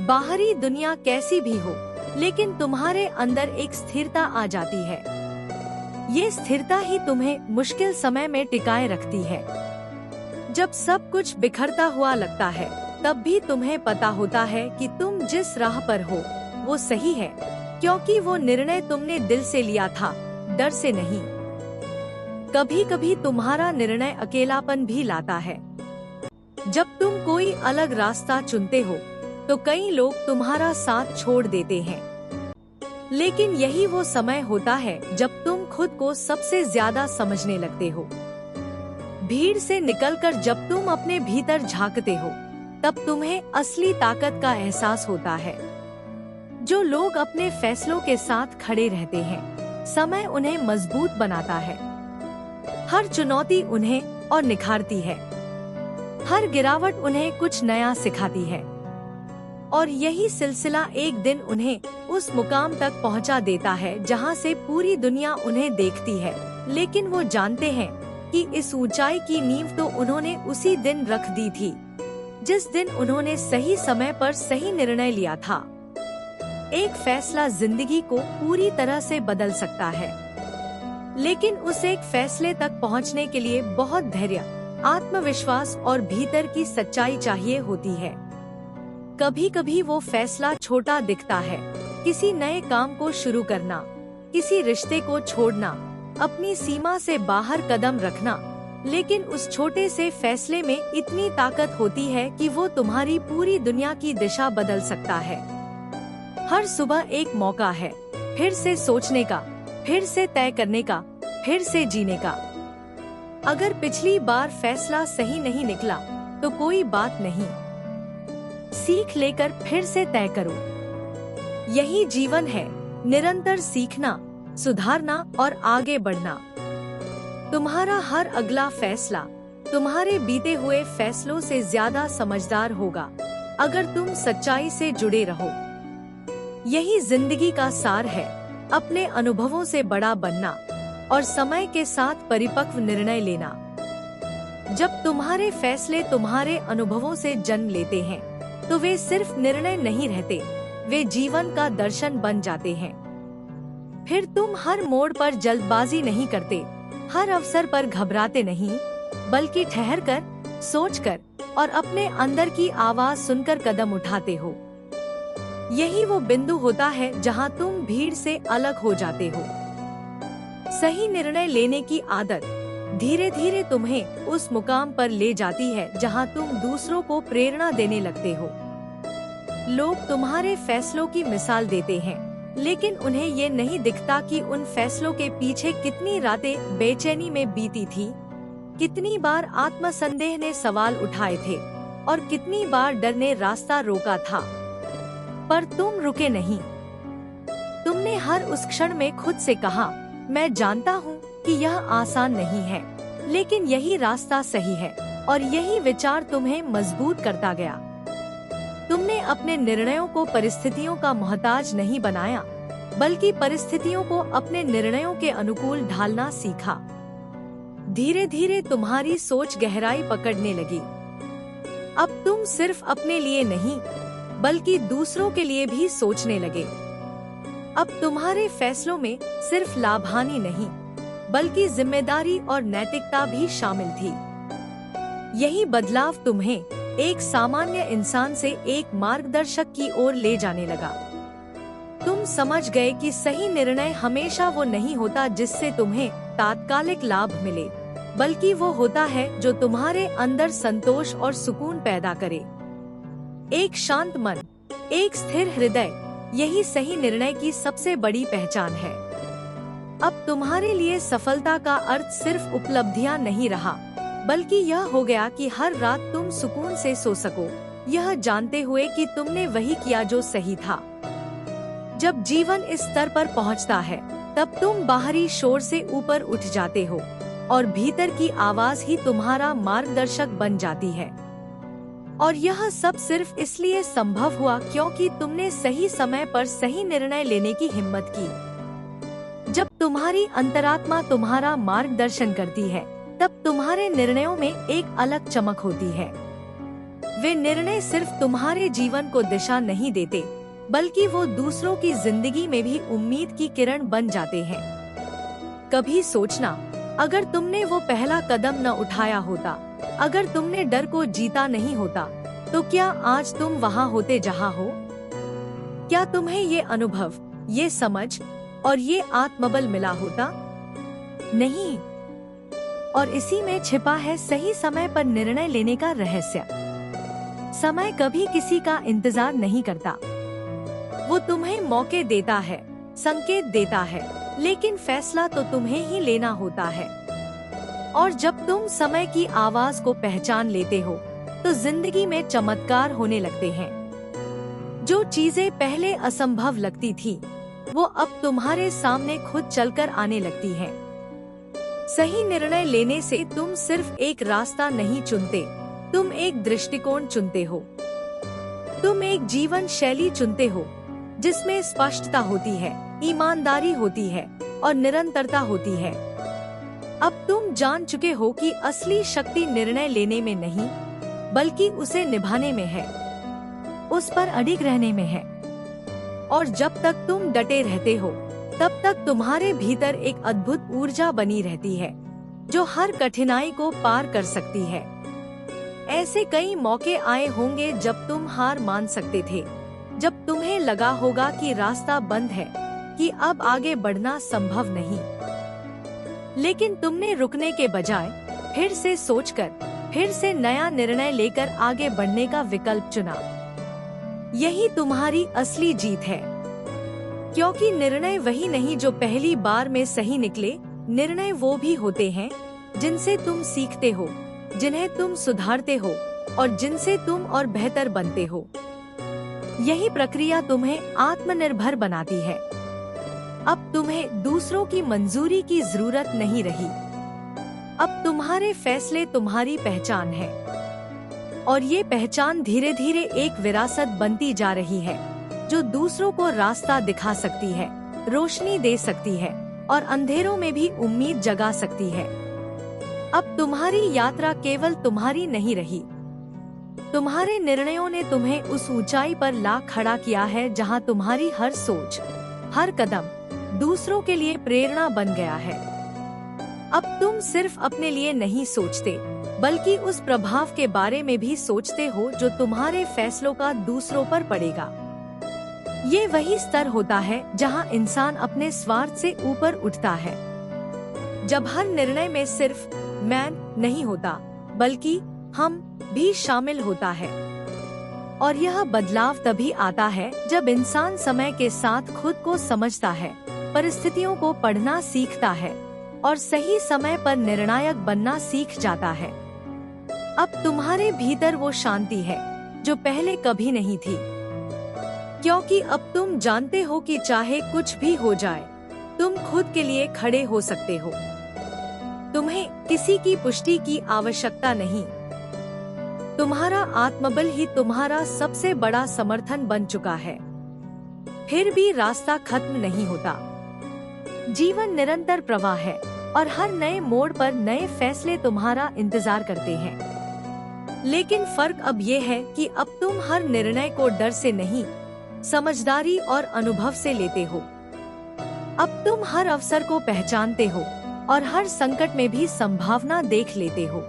बाहरी दुनिया कैसी भी हो, लेकिन तुम्हारे अंदर एक स्थिरता आ जाती है। ये स्थिरता ही तुम्हें मुश्किल समय में टिकाए रखती है। जब सब कुछ बिखरता हुआ लगता है, तब भी तुम्हें पता होता है कि तुम जिस राह पर हो वो सही है, क्योंकि वो निर्णय तुमने दिल से लिया था, डर से नहीं। कभी कभी तुम्हारा निर्णय अकेलापन भी लाता है। जब तुम कोई अलग रास्ता चुनते हो तो कई लोग तुम्हारा साथ छोड़ देते हैं, लेकिन यही वो समय होता है जब तुम खुद को सबसे ज्यादा समझने लगते हो। भीड़ से निकलकर जब तुम अपने भीतर झांकते हो, तब तुम्हें असली ताकत का एहसास होता है। जो लोग अपने फैसलों के साथ खड़े रहते हैं, समय उन्हें मजबूत बनाता है। हर चुनौती उन्हें और निखारती है। हर गिरावट उन्हें कुछ नया सिखाती है, और यही सिलसिला एक दिन उन्हें उस मुकाम तक पहुंचा देता है जहां से पूरी दुनिया उन्हें देखती है। लेकिन वो जानते हैं कि इस ऊंचाई की नींव तो उन्होंने उसी दिन रख दी थी, जिस दिन उन्होंने सही समय पर सही निर्णय लिया था। एक फैसला जिंदगी को पूरी तरह से बदल सकता है, लेकिन उस एक फैसले तक पहुंचने के लिए बहुत धैर्य, आत्मविश्वास और भीतर की सच्चाई चाहिए होती है। कभी कभी वो फैसला छोटा दिखता है, किसी नए काम को शुरू करना, किसी रिश्ते को छोड़ना, अपनी सीमा से बाहर कदम रखना, लेकिन उस छोटे से फैसले में इतनी ताकत होती है कि वो तुम्हारी पूरी दुनिया की दिशा बदल सकता है। हर सुबह एक मौका है फिर से सोचने का, फिर से तय करने का, फिर से जीने का। अगर पिछली बार फैसला सही नहीं निकला तो कोई बात नहीं, सीख लेकर फिर से तय करो। यही जीवन है, निरंतर सीखना, सुधारना और आगे बढ़ना। तुम्हारा हर अगला फैसला तुम्हारे बीते हुए फैसलों से ज्यादा समझदार होगा, अगर तुम सच्चाई से जुड़े रहो। यही जिंदगी का सार है, अपने अनुभवों से बड़ा बनना और समय के साथ परिपक्व निर्णय लेना। जब तुम्हारे फैसले तुम्हारे अनुभवों से जन्म लेते हैं, तो वे सिर्फ निर्णय नहीं रहते, वे जीवन का दर्शन बन जाते हैं। फिर तुम हर मोड़ पर जल्दबाजी नहीं करते, हर अवसर पर घबराते नहीं, बल्कि ठहरकर, सोचकर और अपने अंदर की आवाज सुनकर कदम उठाते हो। यही वो बिंदु होता है जहां तुम भीड़ से अलग हो जाते हो। सही निर्णय लेने की आदत धीरे धीरे तुम्हें उस मुकाम पर ले जाती है जहां तुम दूसरों को प्रेरणा देने लगते हो। लोग तुम्हारे फैसलों की मिसाल देते हैं, लेकिन उन्हें ये नहीं दिखता कि उन फैसलों के पीछे कितनी रातें बेचैनी में बीती थी, कितनी बार आत्मसंदेह ने सवाल उठाए थे और कितनी बार डर ने रास्ता रोका था। पर तुम रुके नहीं। तुमने हर उस क्षण में खुद से कहा, मैं जानता हूँ कि यह आसान नहीं है, लेकिन यही रास्ता सही है। और यही विचार तुम्हें मजबूत करता गया। तुमने अपने निर्णयों को परिस्थितियों का मोहताज नहीं बनाया, बल्कि परिस्थितियों को अपने निर्णयों के अनुकूल ढालना सीखा। धीरे धीरे तुम्हारी सोच गहराई पकड़ने लगी। अब तुम सिर्फ अपने लिए नहीं, बल्कि दूसरों के लिए भी सोचने लगे। अब तुम्हारे फैसलों में सिर्फ लाभ-हानि नहीं, बल्कि जिम्मेदारी और नैतिकता भी शामिल थी। यही बदलाव तुम्हें एक सामान्य इंसान से एक मार्गदर्शक की ओर ले जाने लगा। तुम समझ गए कि सही निर्णय हमेशा वो नहीं होता जिससे तुम्हें तात्कालिक लाभ मिले, बल्कि वो होता है जो तुम्हारे अंदर संतोष और सुकून पैदा करे। एक शांत मन, एक स्थिर हृदय, यही सही निर्णय की सबसे बड़ी पहचान है। अब तुम्हारे लिए सफलता का अर्थ सिर्फ उपलब्धियां नहीं रहा, बल्कि यह हो गया कि हर रात तुम सुकून से सो सको, यह जानते हुए कि तुमने वही किया जो सही था। जब जीवन इस स्तर पर पहुंचता है, तब तुम बाहरी शोर से ऊपर उठ जाते हो और भीतर की आवाज ही तुम्हारा मार्गदर्शक बन जाती है। और यह सब सिर्फ इसलिए संभव हुआ क्योंकि तुमने सही समय पर सही निर्णय लेने की हिम्मत की। जब तुम्हारी अंतरात्मा तुम्हारा मार्गदर्शन करती है, तब तुम्हारे निर्णयों में एक अलग चमक होती है। वे निर्णय सिर्फ तुम्हारे जीवन को दिशा नहीं देते, बल्कि वो दूसरों की जिंदगी में भी उम्मीद की किरण बन जाते हैं। कभी सोचना, अगर तुमने वो पहला कदम न उठाया होता, अगर तुमने डर को जीता नहीं होता, तो क्या आज तुम वहाँ होते जहाँ हो? क्या तुम्हें ये अनुभव, ये समझ और ये आत्मबल मिला होता? नहीं। और इसी में छिपा है सही समय पर निर्णय लेने का रहस्य। समय कभी किसी का इंतजार नहीं करता। वो तुम्हें मौके देता है, संकेत देता है, लेकिन फैसला तो तुम्हें ही लेना होता है। और जब तुम समय की आवाज को पहचान लेते हो, तो जिंदगी में चमत्कार होने लगते हैं। जो चीजें पहले असंभव लगती थी, वो अब तुम्हारे सामने खुद चलकर आने लगती हैं। सही निर्णय लेने से तुम सिर्फ एक रास्ता नहीं चुनते, तुम एक दृष्टिकोण चुनते हो। तुम एक जीवन शैली चुनते हो जिसमें स्पष्टता होती है, ईमानदारी होती है और निरंतरता होती है। अब तुम जान चुके हो कि असली शक्ति निर्णय लेने में नहीं, बल्कि उसे निभाने में है, उस पर अडिग रहने में है। और जब तक तुम डटे रहते हो, तब तक तुम्हारे भीतर एक अद्भुत ऊर्जा बनी रहती है, जो हर कठिनाई को पार कर सकती है। ऐसे कई मौके आए होंगे जब तुम हार मान सकते थे, जब तुम्हें लगा होगा कि रास्ता बंद है, कि अब आगे बढ़ना संभव नहीं। लेकिन तुमने रुकने के बजाय फिर से सोचकर, फिर से नया निर्णय लेकर आगे बढ़ने का विकल्प चुना। यही तुम्हारी असली जीत है। क्योंकि निर्णय वही नहीं जो पहली बार में सही निकले, निर्णय वो भी होते हैं जिनसे तुम सीखते हो, जिन्हें तुम सुधारते हो और जिनसे तुम और बेहतर बनते हो। यही प्रक्रिया तुम्हें आत्मनिर्भर बनाती है। अब तुम्हें दूसरों की मंजूरी की जरूरत नहीं रही। अब तुम्हारे फैसले तुम्हारी पहचान है, और ये पहचान धीरे धीरे एक विरासत बनती जा रही है, जो दूसरों को रास्ता दिखा सकती है, रोशनी दे सकती है और अंधेरों में भी उम्मीद जगा सकती है। अब तुम्हारी यात्रा केवल तुम्हारी नहीं रही, तुम्हारे निर्णयों ने तुम्हें उस ऊंचाई पर ला खड़ा किया है जहां तुम्हारी हर सोच, हर कदम दूसरों के लिए प्रेरणा बन गया है। अब तुम सिर्फ अपने लिए नहीं सोचते, बल्कि उस प्रभाव के बारे में भी सोचते हो जो तुम्हारे फैसलों का दूसरों पर पड़ेगा। ये वही स्तर होता है जहां इंसान अपने स्वार्थ से ऊपर उठता है, जब हर निर्णय में सिर्फ मैं नहीं होता, बल्कि हम भी शामिल होता है। और यह बदलाव तभी आता है जब इंसान समय के साथ खुद को समझता है, परिस्थितियों को पढ़ना सीखता है और सही समय पर निर्णायक बनना सीख जाता है। अब तुम्हारे भीतर वो शांति है जो पहले कभी नहीं थी, क्योंकि अब तुम जानते हो कि चाहे कुछ भी हो जाए, तुम खुद के लिए खड़े हो सकते हो। तुम्हें किसी की पुष्टि की आवश्यकता नहीं। तुम्हारा आत्मबल ही तुम्हारा सबसे बड़ा समर्थन बन चुका है। फिर भी रास्ता खत्म नहीं होता। जीवन निरंतर प्रवाह है और हर नए मोड़ पर नए फैसले तुम्हारा इंतजार करते हैं। लेकिन फर्क अब ये है कि अब तुम हर निर्णय को डर से नहीं, समझदारी और अनुभव से लेते हो। अब तुम हर अवसर को पहचानते हो और हर संकट में भी संभावना देख लेते हो।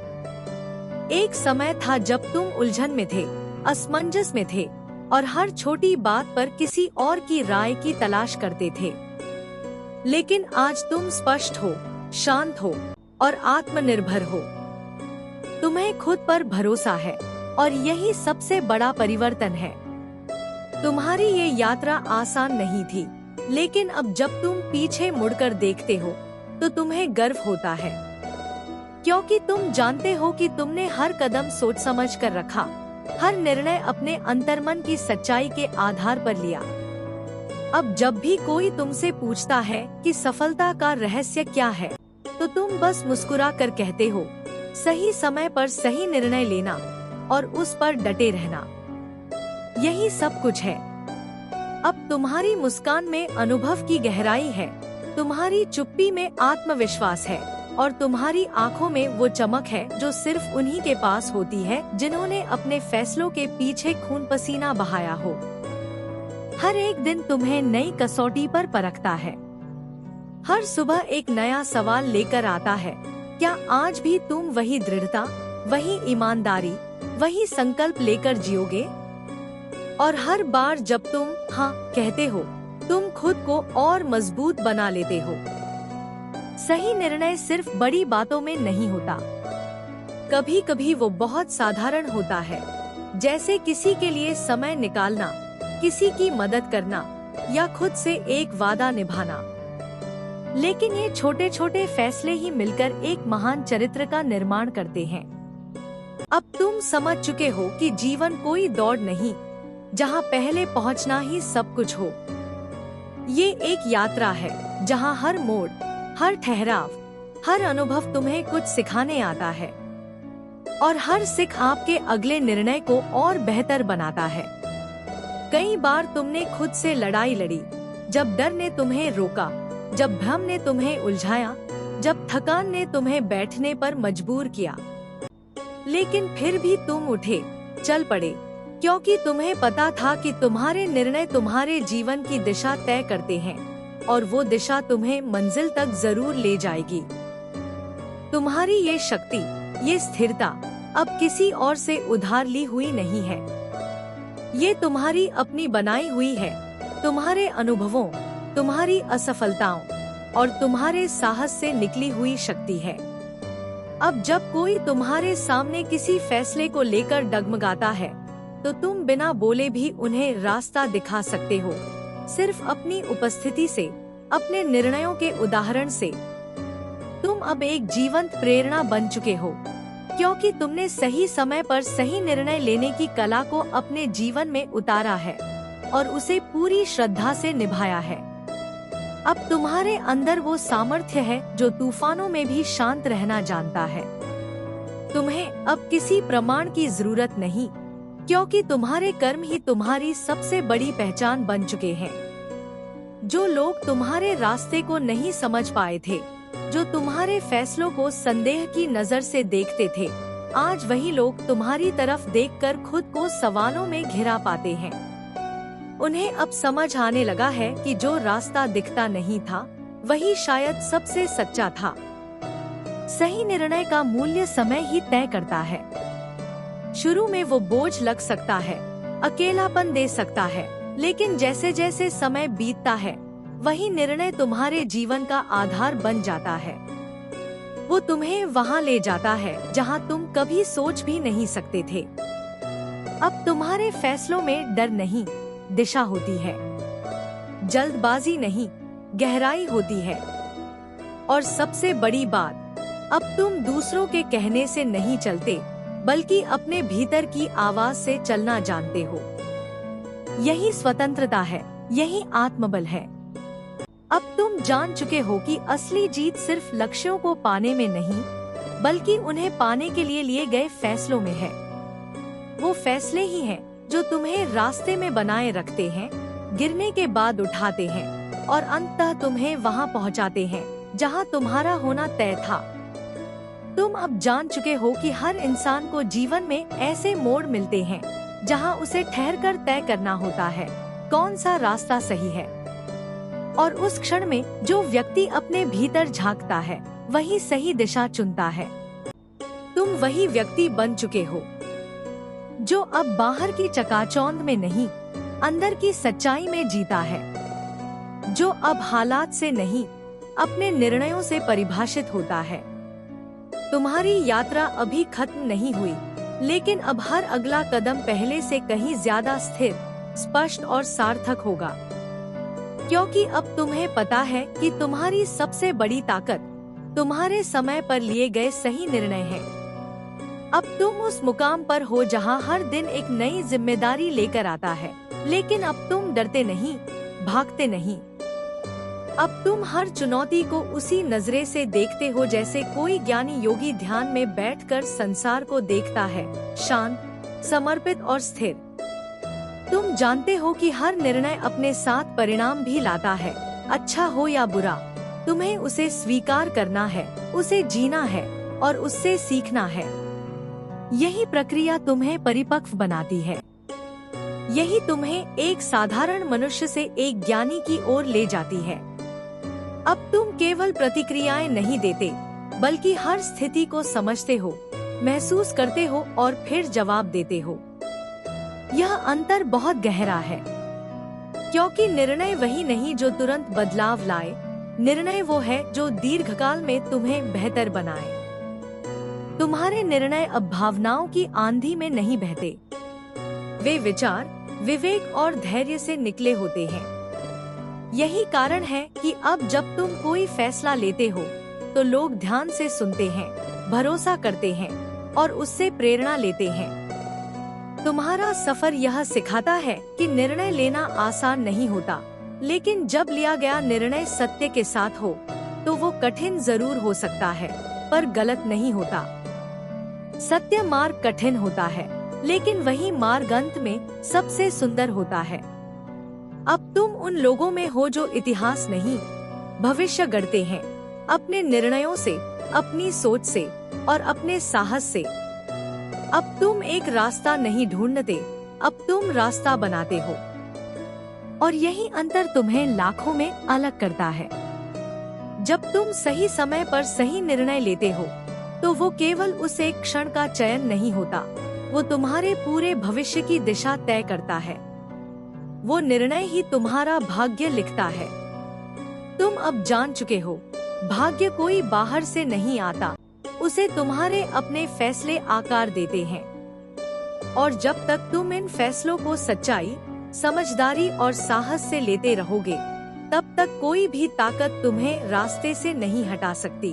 एक समय था जब तुम उलझन में थे, असमंजस में थे और हर छोटी बात पर किसी और की राय की तलाश करते थे। लेकिन आज तुम स्पष्ट हो, शांत हो और आत्मनिर्भर हो। तुम्हें खुद पर भरोसा है और यही सबसे बड़ा परिवर्तन है। तुम्हारी ये यात्रा आसान नहीं थी, लेकिन अब जब तुम पीछे मुड़कर देखते हो तो तुम्हें गर्व होता है, क्योंकि तुम जानते हो कि तुमने हर कदम सोच समझ कर रखा, हर निर्णय अपने अंतर्मन की सच्चाई के आधार पर लिया। अब जब भी कोई तुमसे पूछता है कि सफलता का रहस्य क्या है, तो तुम बस मुस्कुरा कर कहते हो, सही समय पर सही निर्णय लेना और उस पर डटे रहना। यही सब कुछ है। अब तुम्हारी मुस्कान में अनुभव की गहराई है, तुम्हारी चुप्पी में आत्मविश्वास है और तुम्हारी आंखों में वो चमक है जो सिर्फ उन्हीं के पास होती है जिन्होंने अपने फैसलों के पीछे खून पसीना बहाया हो। हर एक दिन तुम्हें नई कसौटी पर परखता है। हर सुबह एक नया सवाल लेकर आता है, क्या आज भी तुम वही दृढ़ता, वही ईमानदारी, वही संकल्प लेकर जियोगे? और हर बार जब तुम हाँ कहते हो, तुम खुद को और मजबूत बना लेते हो। सही निर्णय सिर्फ बड़ी बातों में नहीं होता, कभी कभी वो बहुत साधारण होता है, जैसे किसी के लिए समय निकालना, किसी की मदद करना या खुद से एक वादा निभाना। लेकिन ये छोटे छोटे फैसले ही मिलकर एक महान चरित्र का निर्माण करते हैं। अब तुम समझ चुके हो कि जीवन कोई दौड़ नहीं जहाँ पहले पहुँचना ही सब कुछ हो। ये एक यात्रा है जहाँ हर मोड़, हर ठहराव, हर अनुभव तुम्हें कुछ सिखाने आता है और हर सिख आपके अगले निर्णय को और बेहतर बनाता है। कई बार तुमने खुद से लड़ाई लड़ी, जब डर ने तुम्हें रोका, जब भ्रम ने तुम्हें उलझाया, जब थकान ने तुम्हें बैठने पर मजबूर किया। लेकिन फिर भी तुम उठे, चल पड़े, क्योंकि तुम्हें पता था कि तुम्हारे निर्णय तुम्हारे जीवन की दिशा तय करते हैं और वो दिशा तुम्हें मंजिल तक जरूर ले जाएगी। तुम्हारी ये शक्ति, ये स्थिरता अब किसी और से उधार ली हुई नहीं है। ये तुम्हारी अपनी बनाई हुई है, तुम्हारे अनुभवों, तुम्हारी असफलताओं और तुम्हारे साहस से निकली हुई शक्ति है। अब जब कोई तुम्हारे सामने किसी फैसले को लेकर डगमगाता है, तो तुम बिना बोले भी उन्हें रास्ता दिखा सकते हो, सिर्फ अपनी उपस्थिति से, अपने निर्णयों के उदाहरण से। तुम अब एक जीवंत प्रेरणा बन चुके हो, क्योंकि तुमने सही समय पर सही निर्णय लेने की कला को अपने जीवन में उतारा है और उसे पूरी श्रद्धा से निभाया है। अब तुम्हारे अंदर वो सामर्थ्य है जो तूफानों में भी शांत रहना जानता है। तुम्हें अब किसी प्रमाण की जरूरत नहीं, क्योंकि तुम्हारे कर्म ही तुम्हारी सबसे बड़ी पहचान बन चुके हैं। जो लोग तुम्हारे रास्ते को नहीं समझ पाए थे, जो तुम्हारे फैसलों को संदेह की नजर से देखते थे, आज वही लोग तुम्हारी तरफ देखकर खुद को सवालों में घिरा पाते हैं। उन्हें अब समझ आने लगा है कि जो रास्ता दिखता नहीं था, वही शायद सबसे सच्चा था। सही निर्णय का मूल्य समय ही तय करता है। शुरू में वो बोझ लग सकता है, अकेलापन दे सकता है, लेकिन जैसे जैसे समय बीतता है, वही निर्णय तुम्हारे जीवन का आधार बन जाता है। वो तुम्हें वहाँ ले जाता है जहाँ तुम कभी सोच भी नहीं सकते थे। अब तुम्हारे फैसलों में डर नहीं, दिशा होती है। जल्दबाजी नहीं, गहराई होती है। और सबसे बड़ी बात, अब तुम दूसरों के कहने से नहीं चलते, बल्कि अपने भीतर की आवाज से चलना जानते हो। यही स्वतंत्रता है, यही आत्मबल है। अब तुम जान चुके हो कि असली जीत सिर्फ लक्ष्यों को पाने में नहीं, बल्कि उन्हें पाने के लिए गए फैसलों में है। वो फैसले ही हैं जो तुम्हें रास्ते में बनाए रखते हैं, गिरने के बाद उठाते हैं और अंततः तुम्हें वहाँ पहुँचाते हैं जहाँ तुम्हारा होना तय था। तुम अब जान चुके हो कि हर इंसान को जीवन में ऐसे मोड़ मिलते हैं जहां उसे ठहरकर तय करना होता है कौन सा रास्ता सही है। और उस क्षण में जो व्यक्ति अपने भीतर झांकता है, वही सही दिशा चुनता है। तुम वही व्यक्ति बन चुके हो जो अब बाहर की चकाचौंध में नहीं, अंदर की सच्चाई में जीता है। जो अब हालात से नहीं, अपने निर्णयों से परिभाषित होता है। तुम्हारी यात्रा अभी खत्म नहीं हुई, लेकिन अब हर अगला कदम पहले से कहीं ज्यादा स्थिर, स्पष्ट और सार्थक होगा, क्योंकि अब तुम्हें पता है कि तुम्हारी सबसे बड़ी ताकत तुम्हारे समय पर लिए गए सही निर्णय है। अब तुम उस मुकाम पर हो जहां हर दिन एक नई जिम्मेदारी लेकर आता है, लेकिन अब तुम डरते नहीं, भागते नहीं। अब तुम हर चुनौती को उसी नजरे से देखते हो जैसे कोई ज्ञानी योगी ध्यान में बैठकर संसार को देखता है, शांत, समर्पित और स्थिर। तुम जानते हो कि हर निर्णय अपने साथ परिणाम भी लाता है, अच्छा हो या बुरा, तुम्हें उसे स्वीकार करना है, उसे जीना है और उससे सीखना है। यही प्रक्रिया तुम्हें परिपक्व बनाती है। यही तुम्हें एक साधारण मनुष्य से एक ज्ञानी की ओर ले जाती है। अब तुम केवल प्रतिक्रियाएं नहीं देते, बल्कि हर स्थिति को समझते हो, महसूस करते हो और फिर जवाब देते हो। यह अंतर बहुत गहरा है, क्योंकि निर्णय वही नहीं जो तुरंत बदलाव लाए, निर्णय वो है जो दीर्घकाल में तुम्हें बेहतर बनाए। तुम्हारे निर्णय अब भावनाओं की आंधी में नहीं बहते, वे विचार, विवेक और धैर्य से निकले होते हैं। यही कारण है कि अब जब तुम कोई फैसला लेते हो तो लोग ध्यान से सुनते हैं, भरोसा करते हैं और उससे प्रेरणा लेते हैं। तुम्हारा सफर यह सिखाता है कि निर्णय लेना आसान नहीं होता, लेकिन जब लिया गया निर्णय सत्य के साथ हो तो वो कठिन जरूर हो सकता है, पर गलत नहीं होता। सत्य मार्ग कठिन होता है, लेकिन वही मार्ग अंत में सबसे सुंदर होता है। अब तुम उन लोगों में हो जो इतिहास नहीं, भविष्य गढ़ते हैं, अपने निर्णयों से, अपनी सोच से और अपने साहस से। अब तुम एक रास्ता नहीं ढूंढते, अब तुम रास्ता बनाते हो। और यही अंतर तुम्हें लाखों में अलग करता है। जब तुम सही समय पर सही निर्णय लेते हो, तो वो केवल उस एक क्षण का चयन नहीं होता, वो तुम्हारे पूरे भविष्य की दिशा तय करता है। वो निर्णय ही तुम्हारा भाग्य लिखता है। तुम अब जान चुके हो, भाग्य कोई बाहर से नहीं आता, उसे तुम्हारे अपने फैसले आकार देते हैं। और जब तक तुम इन फैसलों को सच्चाई, समझदारी और साहस से लेते रहोगे, तब तक कोई भी ताकत तुम्हें रास्ते से नहीं हटा सकती।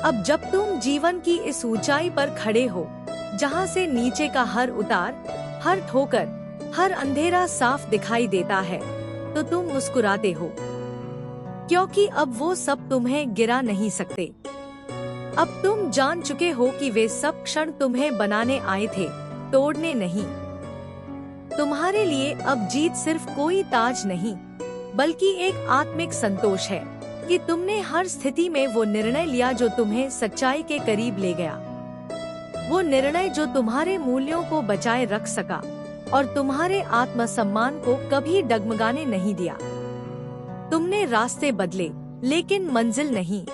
अब जब तुम जीवन की इस ऊंचाई पर खड़े हो, जहां से नीचे का हर उतार, हर ठोकर, हर अंधेरा साफ दिखाई देता है, तो तुम मुस्कुराते हो, क्योंकि अब वो सब तुम्हें गिरा नहीं सकते। अब तुम जान चुके हो कि वे सब क्षण तुम्हें बनाने आए थे, तोड़ने नहीं। तुम्हारे लिए अब जीत सिर्फ कोई ताज नहीं, बल्कि एक आत्मिक संतोष है कि तुमने हर स्थिति में वो निर्णय लिया जो तुम्हें सच्चाई के करीब ले गया। वो निर्णय जो तुम्हारे मूल्यों को बचाए रख सका और तुम्हारे आत्मसम्मान को कभी डगमगाने नहीं दिया। तुमने रास्ते बदले, लेकिन मंजिल नहीं।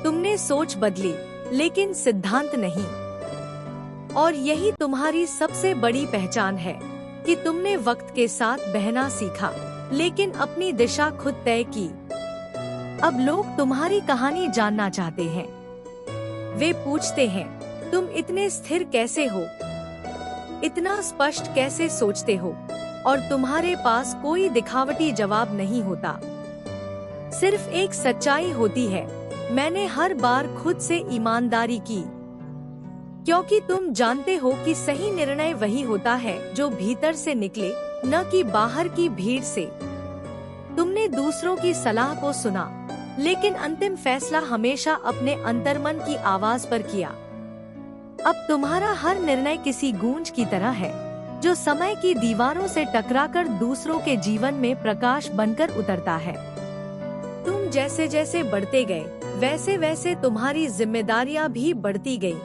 तुमने सोच बदली, लेकिन सिद्धांत नहीं। और यही तुम्हारी सबसे बड़ी पहचान है कि तुमने वक्त के साथ बहना सीखा, लेकिन अपनी दिशा खुद तय की। अब लोग तुम्हारी कहानी जानना चाहते हैं। वे पूछते हैं, तुम इतने स्थिर कैसे हो, इतना स्पष्ट कैसे सोचते हो? और तुम्हारे पास कोई दिखावटी जवाब नहीं होता, सिर्फ एक सच्चाई होती है, मैंने हर बार खुद से ईमानदारी की। क्योंकि तुम जानते हो कि सही निर्णय वही होता है जो भीतर से निकले, न कि बाहर की भीड़ से। तुमने दूसरों की सलाह को सुना, लेकिन अंतिम फैसला हमेशा अपने अंतर्मन की आवाज पर किया। अब तुम्हारा हर निर्णय किसी गूंज की तरह है, जो समय की दीवारों से टकराकर दूसरों के जीवन में प्रकाश बनकर उतरता है। तुम जैसे जैसे बढ़ते गए, वैसे वैसे तुम्हारी जिम्मेदारियां भी बढ़ती गई,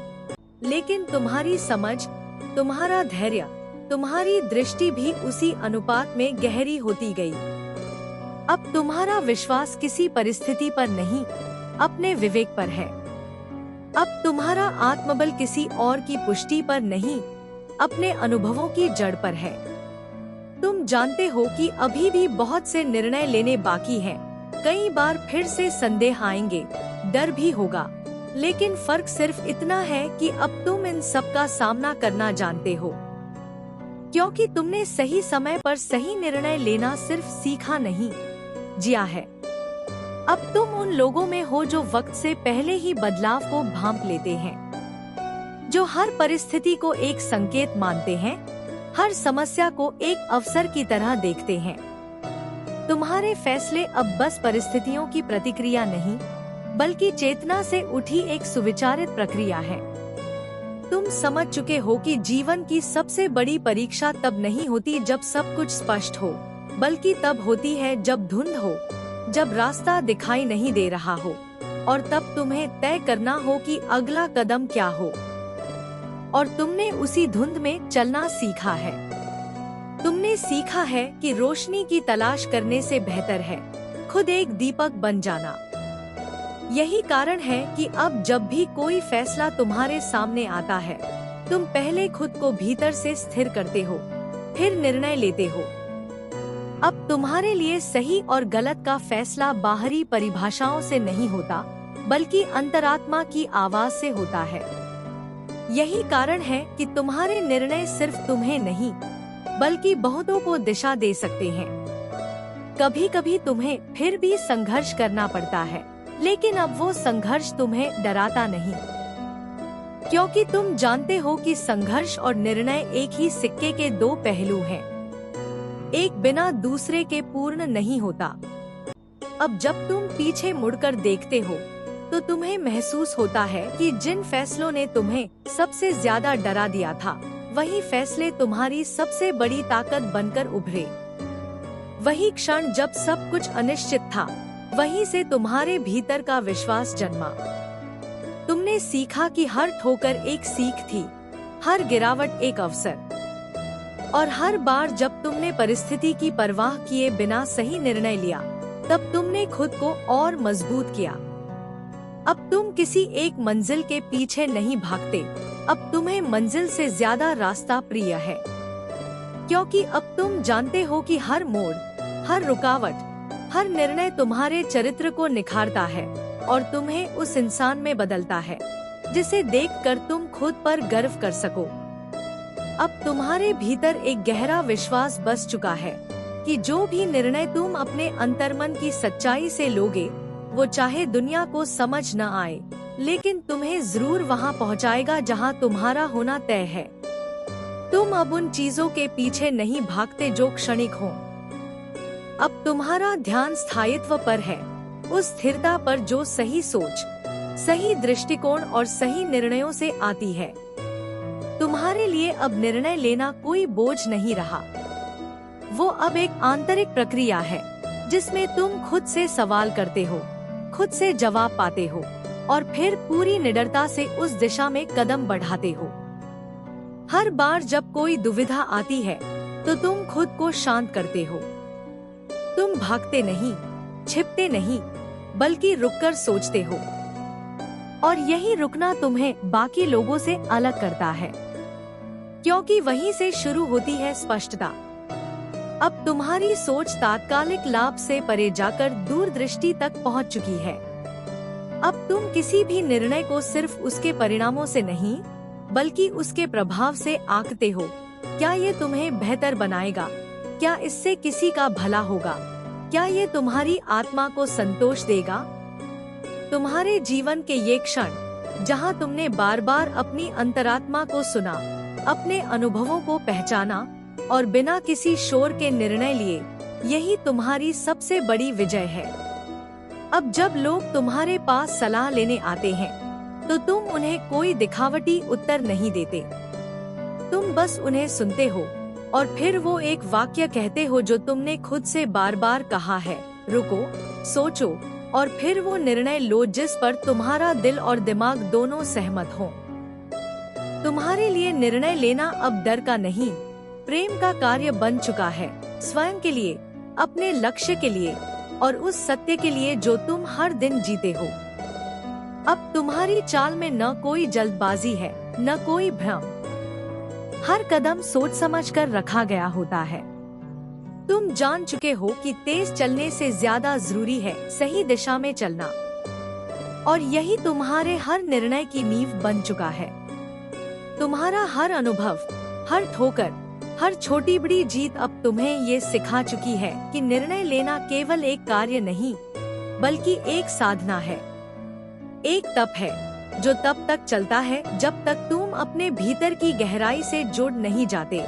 लेकिन तुम्हारी समझ, तुम्हारा धैर्य, तुम्हारी दृष्टि भी उसी अनुपात में गहरी होती गई। अब तुम्हारा विश्वास किसी परिस्थिति पर नहीं, अपने विवेक पर है। अब तुम्हारा आत्मबल किसी और की पुष्टि पर नहीं, अपने अनुभवों की जड़ पर है। तुम जानते हो कि अभी भी बहुत से निर्णय लेने बाकी हैं। कई बार फिर से संदेह आएंगे, डर भी होगा, लेकिन फर्क सिर्फ इतना है कि अब तुम इन सब का सामना करना जानते हो, क्योंकि तुमने सही समय पर सही निर्णय लेना सिर्फ सीखा नहीं, जिया है। अब तुम उन लोगों में हो जो वक्त से पहले ही बदलाव को भांप लेते हैं, जो हर परिस्थिति को एक संकेत मानते हैं, हर समस्या को एक अवसर की तरह देखते हैं। तुम्हारे फैसले अब बस परिस्थितियों की प्रतिक्रिया नहीं, बल्कि चेतना से उठी एक सुविचारित प्रक्रिया है। तुम समझ चुके हो कि जीवन की सबसे बड़ी परीक्षा तब नहीं होती जब सब कुछ स्पष्ट हो, बल्कि तब होती है जब धुंध हो, जब रास्ता दिखाई नहीं दे रहा हो और तब तुम्हें तय करना हो कि अगला कदम क्या हो, और तुमने उसी धुंध में चलना सीखा है। तुमने सीखा है कि रोशनी की तलाश करने से बेहतर है खुद एक दीपक बन जाना। यही कारण है कि अब जब भी कोई फैसला तुम्हारे सामने आता है, तुम पहले खुद को भीतर से स्थिर करते हो, फिर निर्णय लेते हो। अब तुम्हारे लिए सही और गलत का फैसला बाहरी परिभाषाओं से नहीं होता, बल्कि अंतरात्मा की आवाज से होता है। यही कारण है कि तुम्हारे निर्णय सिर्फ तुम्हें नहीं, बल्कि बहुतों को दिशा दे सकते हैं। कभी कभी तुम्हें फिर भी संघर्ष करना पड़ता है, लेकिन अब वो संघर्ष तुम्हें डराता नहीं, क्योंकि तुम जानते हो कि संघर्ष और निर्णय एक ही सिक्के के दो पहलू हैं। एक बिना दूसरे के पूर्ण नहीं होता। अब जब तुम पीछे मुड़कर देखते हो, तो तुम्हें महसूस होता है कि जिन फैसलों ने तुम्हें सबसे ज्यादा डरा दिया था, वही फैसले तुम्हारी सबसे बड़ी ताकत बनकर उभरे। वही क्षण जब सब कुछ अनिश्चित था, वहीं से तुम्हारे भीतर का विश्वास जन्मा। तुमने सीखा कि हर ठोकर एक सीख थी, हर गिरावट एक अवसर, और हर बार जब तुमने परिस्थिति की परवाह किए बिना सही निर्णय लिया, तब तुमने खुद को और मजबूत किया। अब तुम किसी एक मंजिल के पीछे नहीं भागते, अब तुम्हें मंजिल से ज्यादा रास्ता प्रिय है, क्योंकि अब तुम जानते हो कि हर मोड़, हर रुकावट, हर निर्णय तुम्हारे चरित्र को निखारता है और तुम्हें उस इंसान में बदलता है जिसे देखकर तुम खुद पर गर्व कर सको। अब तुम्हारे भीतर एक गहरा विश्वास बस चुका है कि जो भी निर्णय तुम अपने अंतर्मन की सच्चाई से लोगे, वो चाहे दुनिया को समझ न आए, लेकिन तुम्हें जरूर वहाँ पहुँचाएगा जहाँ तुम्हारा होना तय है। तुम अब उन चीजों के पीछे नहीं भागते जो क्षणिक हों। अब तुम्हारा ध्यान स्थायित्व पर है, उस स्थिरता पर जो सही सोच, सही दृष्टिकोण और सही निर्णयों से आती है। तुम्हारे लिए अब निर्णय लेना कोई बोझ नहीं रहा, वो अब एक आंतरिक प्रक्रिया है जिसमें तुम खुद से सवाल करते हो, खुद से जवाब पाते हो और फिर पूरी निडरता से उस दिशा में कदम बढ़ाते हो। हर बार जब कोई दुविधा आती है, तो तुम खुद को शांत करते हो। तुम भागते नहीं, छिपते नहीं, बल्कि रुककर सोचते हो, और यही रुकना तुम्हें बाकी लोगों से अलग करता है, क्योंकि वहीं से शुरू होती है स्पष्टता। अब तुम्हारी सोच तात्कालिक लाभ से परे जाकर दूरदृष्टि तक पहुंच चुकी है। अब तुम किसी भी निर्णय को सिर्फ उसके परिणामों से नहीं, बल्कि उसके प्रभाव से आंकते हो। क्या ये तुम्हें बेहतर बनाएगा? क्या इससे किसी का भला होगा? क्या ये तुम्हारी आत्मा को संतोष देगा? तुम्हारे जीवन के ये क्षण जहाँ तुमने बार बार अपनी अंतरात्मा को सुना, अपने अनुभवों को पहचाना और बिना किसी शोर के निर्णय लिए, यही तुम्हारी सबसे बड़ी विजय है। अब जब लोग तुम्हारे पास सलाह लेने आते हैं, तो तुम उन्हें कोई दिखावटी उत्तर नहीं देते। तुम बस उन्हें सुनते हो और फिर वो एक वाक्य कहते हो जो तुमने खुद से बार बार कहा है, रुको, सोचो, और फिर वो निर्णय लो जिस पर तुम्हारा दिल और दिमाग दोनों सहमत हों। तुम्हारे लिए निर्णय लेना अब डर का नहीं, प्रेम का कार्य बन चुका है, स्वयं के लिए, अपने लक्ष्य के लिए और उस सत्य के लिए जो तुम हर दिन जीते हो। अब तुम्हारी चाल में न कोई जल्दबाजी है, न कोई भ्रम। हर कदम सोच समझकर रखा गया होता है। तुम जान चुके हो कि तेज चलने से ज्यादा जरूरी है सही दिशा में चलना, और यही तुम्हारे हर निर्णय की नींव बन चुका है। तुम्हारा हर अनुभव, हर ठोकर, हर छोटी बड़ी जीत अब तुम्हें ये सिखा चुकी है कि निर्णय लेना केवल एक कार्य नहीं, बल्कि एक साधना है, एक तप है जो तब तक चलता है जब तक तुम अपने भीतर की गहराई से जुड़ नहीं जाते।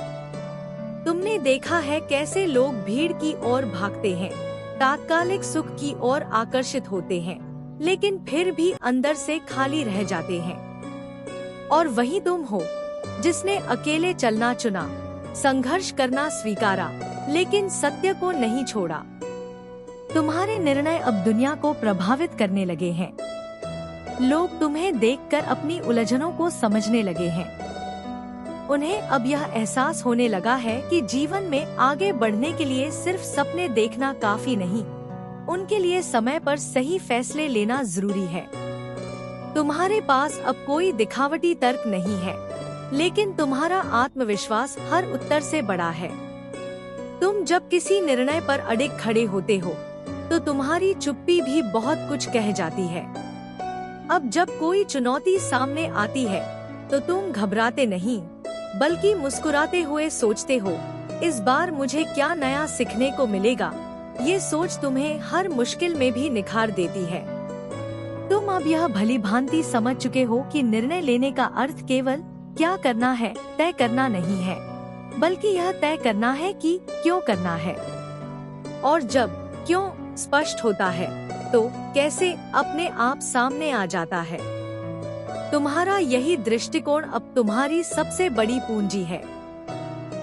तुमने देखा है कैसे लोग भीड़ की ओर भागते हैं, तात्कालिक सुख की ओर आकर्षित होते हैं, लेकिन फिर भी अंदर से खाली रह जाते हैं। और वही तुम हो जिसने अकेले चलना चुना, संघर्ष करना स्वीकारा, लेकिन सत्य को नहीं छोड़ा। तुम्हारे निर्णय अब दुनिया को प्रभावित करने लगे हैं। लोग तुम्हें देखकर अपनी उलझनों को समझने लगे हैं। उन्हें अब यह एहसास होने लगा है कि जीवन में आगे बढ़ने के लिए सिर्फ सपने देखना काफी नहीं, उनके लिए समय पर सही फैसले लेना जरूरी है। तुम्हारे पास अब कोई दिखावटी तर्क नहीं है, लेकिन तुम्हारा आत्मविश्वास हर उत्तर से बड़ा है। तुम जब किसी निर्णय पर अडिग खड़े होते हो, तो तुम्हारी चुप्पी भी बहुत कुछ कह जाती है। अब जब कोई चुनौती सामने आती है, तो तुम घबराते नहीं, बल्कि मुस्कुराते हुए सोचते हो, इस बार मुझे क्या नया सीखने को मिलेगा। ये सोच तुम्हें हर मुश्किल में भी निखार देती है। तुम अब यह भली भांति समझ चुके हो कि निर्णय लेने का अर्थ केवल क्या करना है तय करना नहीं है, बल्कि यह तय करना है कि क्यों करना है। और जब क्यों स्पष्ट होता है, तो कैसे अपने आप सामने आ जाता है। तुम्हारा यही दृष्टिकोण अब तुम्हारी सबसे बड़ी पूंजी है।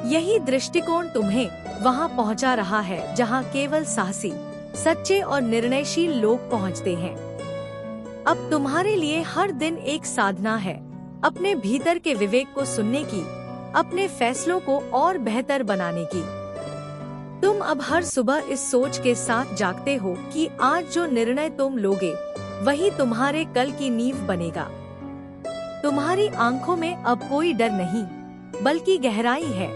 यही दृष्टिकोण तुम्हें वहां पहुंचा रहा है जहां केवल साहसी, सच्चे और निर्णयशील लोग पहुंचते हैं। अब तुम्हारे लिए हर दिन एक साधना है, अपने भीतर के विवेक को सुनने की, अपने फैसलों को और बेहतर बनाने की। तुम अब हर सुबह इस सोच के साथ जागते हो कि आज जो निर्णय तुम लोगे, वही तुम्हारे कल की नींव बनेगा। तुम्हारी आंखों में अब कोई डर नहीं, बल्कि गहराई है।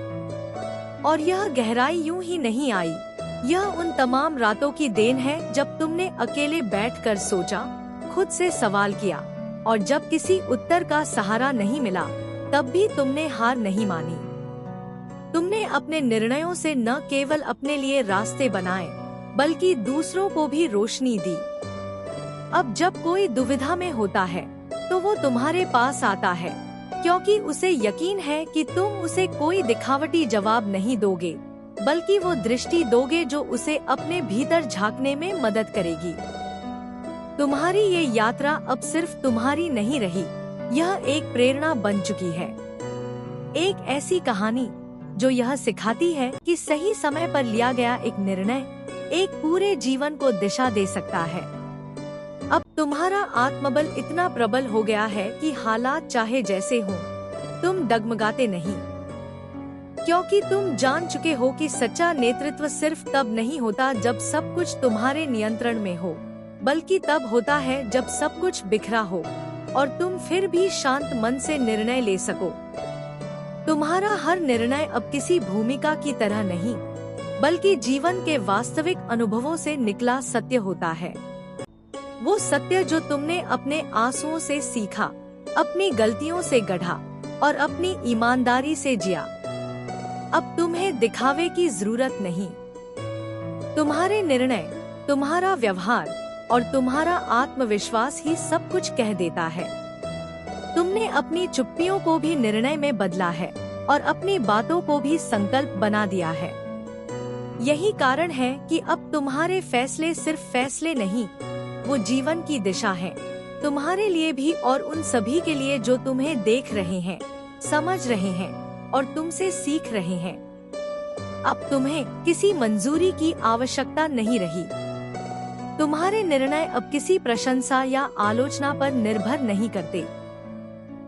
और यह गहराई यूं ही नहीं आई, यह उन तमाम रातों की देन है जब तुमने अकेले बैठकर सोचा, खुद से सवाल किया, और जब किसी उत्तर का सहारा नहीं मिला, तब भी तुमने हार नहीं मानी। तुमने अपने निर्णयों से न केवल अपने लिए रास्ते बनाए, बल्कि दूसरों को भी रोशनी दी। अब जब कोई दुविधा में होता है, तो वो तुम्हारे पास आता है, क्योंकि उसे यकीन है कि तुम उसे कोई दिखावटी जवाब नहीं दोगे, बल्कि वो दृष्टि दोगे जो उसे अपने भीतर झांकने में मदद करेगी। तुम्हारी ये यात्रा अब सिर्फ तुम्हारी नहीं रही, यह एक प्रेरणा बन चुकी है। एक ऐसी कहानी जो यह सिखाती है कि सही समय पर लिया गया एक निर्णय एक पूरे जीवन को दिशा दे सकता है। अब तुम्हारा आत्मबल इतना प्रबल हो गया है कि हालात चाहे जैसे हों, तुम डगमगाते नहीं, क्योंकि तुम जान चुके हो कि सच्चा नेतृत्व सिर्फ तब नहीं होता जब सब कुछ तुम्हारे नियंत्रण में हो, बल्कि तब होता है जब सब कुछ बिखरा हो और तुम फिर भी शांत मन से निर्णय ले सको। तुम्हारा हर निर्णय अब किसी भूमिका की तरह नहीं, बल्कि जीवन के वास्तविक अनुभवों से निकला सत्य होता है। वो सत्य जो तुमने अपने आंसुओं से सीखा, अपनी गलतियों से गढ़ा और अपनी ईमानदारी से जिया। अब तुम्हें दिखावे की जरूरत नहीं। तुम्हारे निर्णय, तुम्हारा व्यवहार और तुम्हारा आत्मविश्वास ही सब कुछ कह देता है। तुमने अपनी चुप्पियों को भी निर्णय में बदला है और अपनी बातों को भी संकल्प बना दिया है। यही कारण है कि अब तुम्हारे फैसले सिर्फ फैसले नहीं, वो जीवन की दिशा है, तुम्हारे लिए भी और उन सभी के लिए जो तुम्हें देख रहे हैं, समझ रहे हैं और तुमसे सीख रहे हैं। अब तुम्हें किसी मंजूरी की आवश्यकता नहीं रही। तुम्हारे निर्णय अब किसी प्रशंसा या आलोचना पर निर्भर नहीं करते।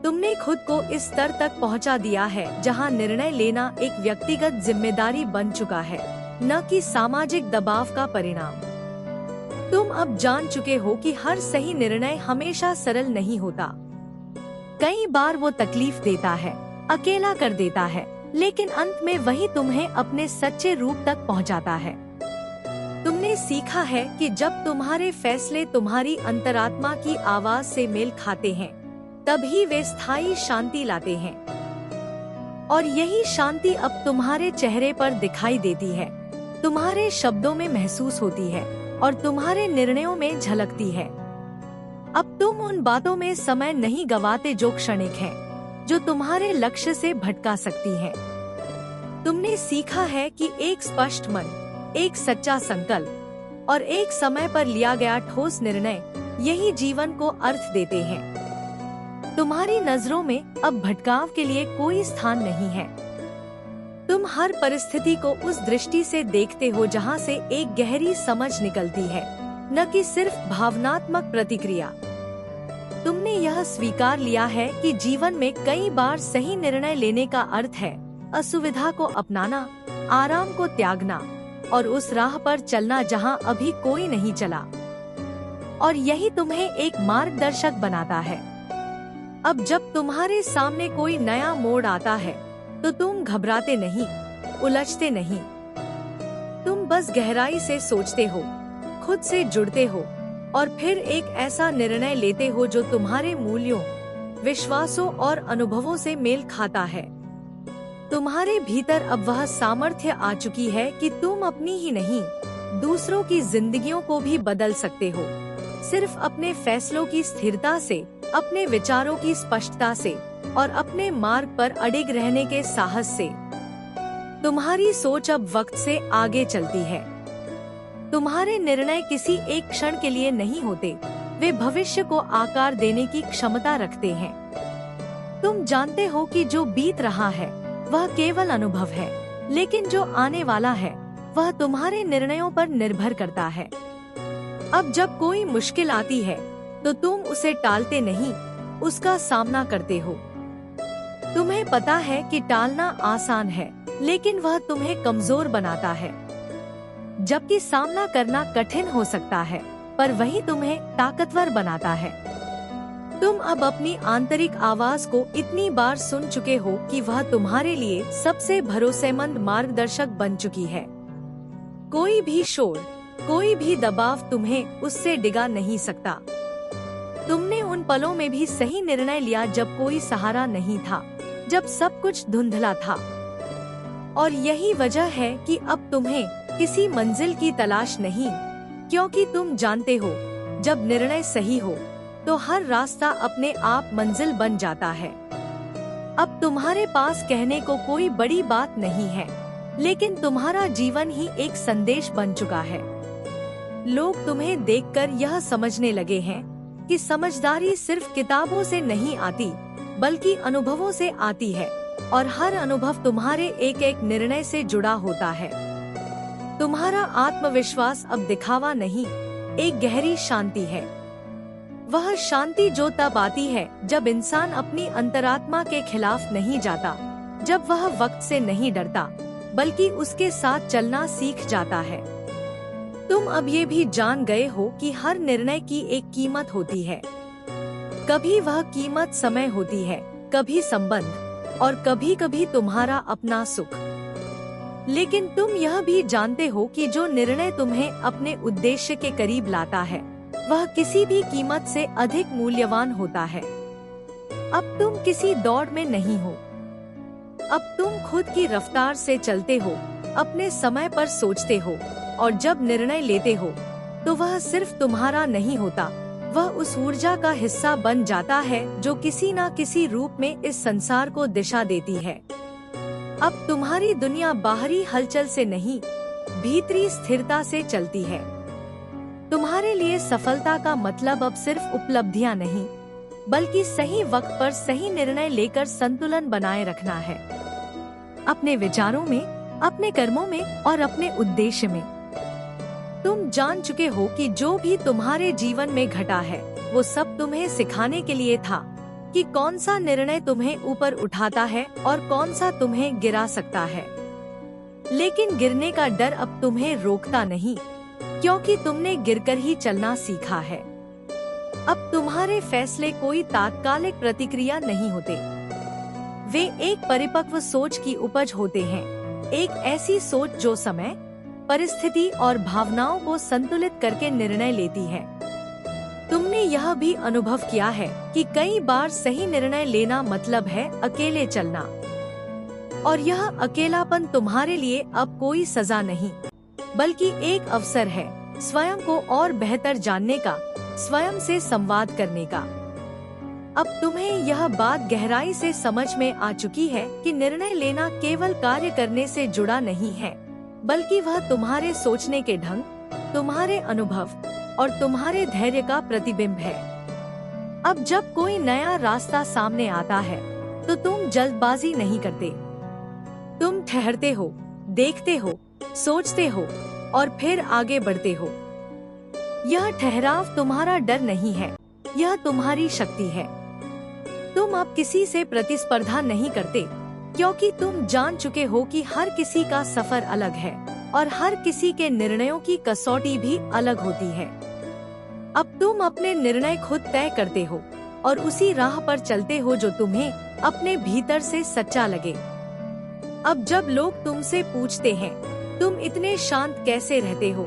तुमने खुद को इस स्तर तक पहुंचा दिया है जहां निर्णय लेना एक व्यक्तिगत जिम्मेदारी बन चुका है, न कि सामाजिक दबाव का परिणाम। तुम अब जान चुके हो कि हर सही निर्णय हमेशा सरल नहीं होता। कई बार वो तकलीफ देता है, अकेला कर देता है, लेकिन अंत में वही तुम्हें अपने सच्चे रूप तक पहुंचाता है। तुमने सीखा है कि जब तुम्हारे फैसले तुम्हारी अंतरात्मा की आवाज से मेल खाते हैं, तभी वे स्थायी शांति लाते हैं। और यही शांति अब तुम्हारे चेहरे पर दिखाई देती है, तुम्हारे शब्दों में महसूस होती है और तुम्हारे निर्णयों में झलकती है। अब तुम उन बातों में समय नहीं गवाते जो क्षणिक हैं, जो तुम्हारे लक्ष्य से भटका सकती हैं। तुमने सीखा है कि एक स्पष्ट मन, एक सच्चा संकल्प और एक समय पर लिया गया ठोस निर्णय यही जीवन को अर्थ देते हैं। तुम्हारी नजरों में अब भटकाव के लिए कोई स्थान नहीं है। तुम हर परिस्थिति को उस दृष्टि से देखते हो जहाँ से एक गहरी समझ निकलती है, न कि सिर्फ भावनात्मक प्रतिक्रिया। तुमने यह स्वीकार लिया है कि जीवन में कई बार सही निर्णय लेने का अर्थ है असुविधा को अपनाना, आराम को त्यागना और उस राह पर चलना जहाँ अभी कोई नहीं चला। और यही तुम्हें एक मार्गदर्शक बनाता है। अब जब तुम्हारे सामने कोई नया मोड़ आता है तो तुम घबराते नहीं, उलझते नहीं। तुम बस गहराई से सोचते हो, खुद से जुड़ते हो और फिर एक ऐसा निर्णय लेते हो जो तुम्हारे मूल्यों, विश्वासों और अनुभवों से मेल खाता है। तुम्हारे भीतर अब वह सामर्थ्य आ चुकी है कि तुम अपनी ही नहीं, दूसरों की जिंदगियों को भी बदल सकते हो, सिर्फ अपने फैसलों की स्थिरता से, अपने विचारों की स्पष्टता से और अपने मार्ग पर अडिग रहने के साहस से। तुम्हारी सोच अब वक्त से आगे चलती है। तुम्हारे निर्णय किसी एक क्षण के लिए नहीं होते, वे भविष्य को आकार देने की क्षमता रखते हैं। तुम जानते हो कि जो बीत रहा है वह केवल अनुभव है, लेकिन जो आने वाला है वह तुम्हारे निर्णयों पर निर्भर करता है। अब जब कोई मुश्किल आती है तो तुम उसे टालते नहीं, उसका सामना करते हो। तुम्हें पता है कि टालना आसान है, लेकिन वह तुम्हें कमजोर बनाता है, जबकि सामना करना कठिन हो सकता है, पर वही तुम्हें ताकतवर बनाता है। तुम अब अपनी आंतरिक आवाज को इतनी बार सुन चुके हो कि वह तुम्हारे लिए सबसे भरोसेमंद मार्गदर्शक बन चुकी है। कोई भी शोर, कोई भी दबाव तुम्हें उससे डिगा नहीं सकता। तुमने उन पलों में भी सही निर्णय लिया जब कोई सहारा नहीं था, जब सब कुछ धुंधला था। और यही वजह है कि अब तुम्हें किसी मंजिल की तलाश नहीं, क्योंकि तुम जानते हो जब निर्णय सही हो तो हर रास्ता अपने आप मंजिल बन जाता है। अब तुम्हारे पास कहने को कोई बड़ी बात नहीं है, लेकिन तुम्हारा जीवन ही एक संदेश बन चुका है। लोग तुम्हें देखकर यह समझने लगे हैं कि समझदारी सिर्फ किताबों से नहीं आती, बल्कि अनुभवों से आती है, और हर अनुभव तुम्हारे एक एक निर्णय से जुड़ा होता है। तुम्हारा आत्मविश्वास अब दिखावा नहीं, एक गहरी शांति है। वह शांति जो तब आती है जब इंसान अपनी अंतरात्मा के खिलाफ नहीं जाता, जब वह वक्त से नहीं डरता, बल्कि उसके साथ चलना सीख जाता है। तुम अब ये भी जान गए हो कि हर निर्णय की एक कीमत होती है। कभी वह कीमत समय होती है, कभी संबंध और कभी कभी तुम्हारा अपना सुख। लेकिन तुम यह भी जानते हो कि जो निर्णय तुम्हें अपने उद्देश्य के करीब लाता है वह किसी भी कीमत से अधिक मूल्यवान होता है। अब तुम किसी दौड़ में नहीं हो, अब तुम खुद की रफ्तार से चलते हो, अपने समय पर सोचते हो, और जब निर्णय लेते हो तो वह सिर्फ तुम्हारा नहीं होता, वह उस ऊर्जा का हिस्सा बन जाता है जो किसी न किसी रूप में इस संसार को दिशा देती है। अब तुम्हारी दुनिया बाहरी हलचल से नहीं, भीतरी स्थिरता से चलती है। तुम्हारे लिए सफलता का मतलब अब सिर्फ उपलब्धियां नहीं, बल्कि सही वक्त पर सही निर्णय लेकर संतुलन बनाए रखना है, अपने विचारों में, अपने कर्मों में और अपने उद्देश्य में। तुम जान चुके हो कि जो भी तुम्हारे जीवन में घटा है वो सब तुम्हें सिखाने के लिए था कि कौन सा निर्णय तुम्हें ऊपर उठाता है और कौन सा तुम्हें गिरा सकता है। लेकिन गिरने का डर अब तुम्हें रोकता नहीं, क्योंकि तुमने गिरकर ही चलना सीखा है। अब तुम्हारे फैसले कोई तात्कालिक प्रतिक्रिया नहीं होते, वे एक परिपक्व सोच की उपज होते हैं, एक ऐसी सोच जो समय, परिस्थिति और भावनाओं को संतुलित करके निर्णय लेती है। तुमने यह भी अनुभव किया है कि कई बार सही निर्णय लेना मतलब है अकेले चलना, और यह अकेलापन तुम्हारे लिए अब कोई सजा नहीं, बल्कि एक अवसर है स्वयं को और बेहतर जानने का, स्वयं से संवाद करने का। अब तुम्हें यह बात गहराई से समझ में आ चुकी है कि निर्णय लेना केवल कार्य करने से जुड़ा नहीं है, बल्कि वह तुम्हारे सोचने के ढंग, तुम्हारे अनुभव और तुम्हारे धैर्य का प्रतिबिंब है। अब जब कोई नया रास्ता सामने आता है तो तुम जल्दबाजी नहीं करते, तुम ठहरते हो, देखते हो, सोचते हो और फिर आगे बढ़ते हो। यह ठहराव तुम्हारा डर नहीं है, यह तुम्हारी शक्ति है। तुम अब किसी से प्रतिस्पर्धा नहीं करते, क्योंकि तुम जान चुके हो कि हर किसी का सफर अलग है और हर किसी के निर्णयों की कसौटी भी अलग होती है। अब तुम अपने निर्णय खुद तय करते हो और उसी राह पर चलते हो जो तुम्हें अपने भीतर से सच्चा लगे। अब जब लोग तुमसे पूछते हैं, तुम इतने शांत कैसे रहते हो,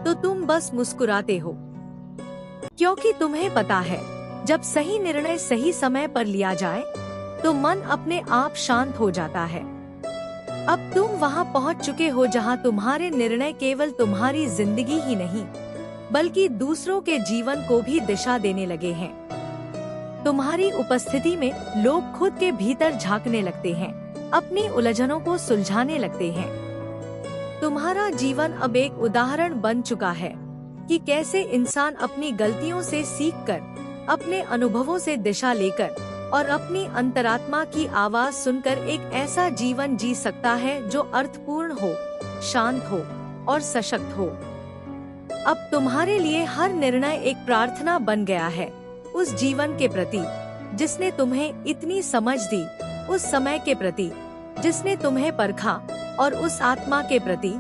तो तुम बस मुस्कुराते हो, क्योंकि तुम्हें पता है जब सही निर्णय सही समय पर लिया जाए तो मन अपने आप शांत हो जाता है। अब तुम वहां पहुंच चुके हो जहां तुम्हारे निर्णय केवल तुम्हारी जिंदगी ही नहीं, बल्कि दूसरों के जीवन को भी दिशा देने लगे हैं। तुम्हारी उपस्थिति में लोग खुद के भीतर झांकने लगते हैं, अपनी उलझनों को सुलझाने लगते हैं। तुम्हारा जीवन अब एक उदाहरण बन चुका है कि कैसे इंसान अपनी गलतियों से सीखकर, अपने अनुभवों से दिशा लेकर और अपनी अंतरात्मा की आवाज सुनकर एक ऐसा जीवन जी सकता है जो अर्थपूर्ण हो, शांत हो और सशक्त हो। अब तुम्हारे लिए हर निर्णय एक प्रार्थना बन गया है, उस जीवन के प्रति जिसने तुम्हें इतनी समझ दी, उस समय के प्रति जिसने तुम्हें परखा और उस आत्मा के प्रति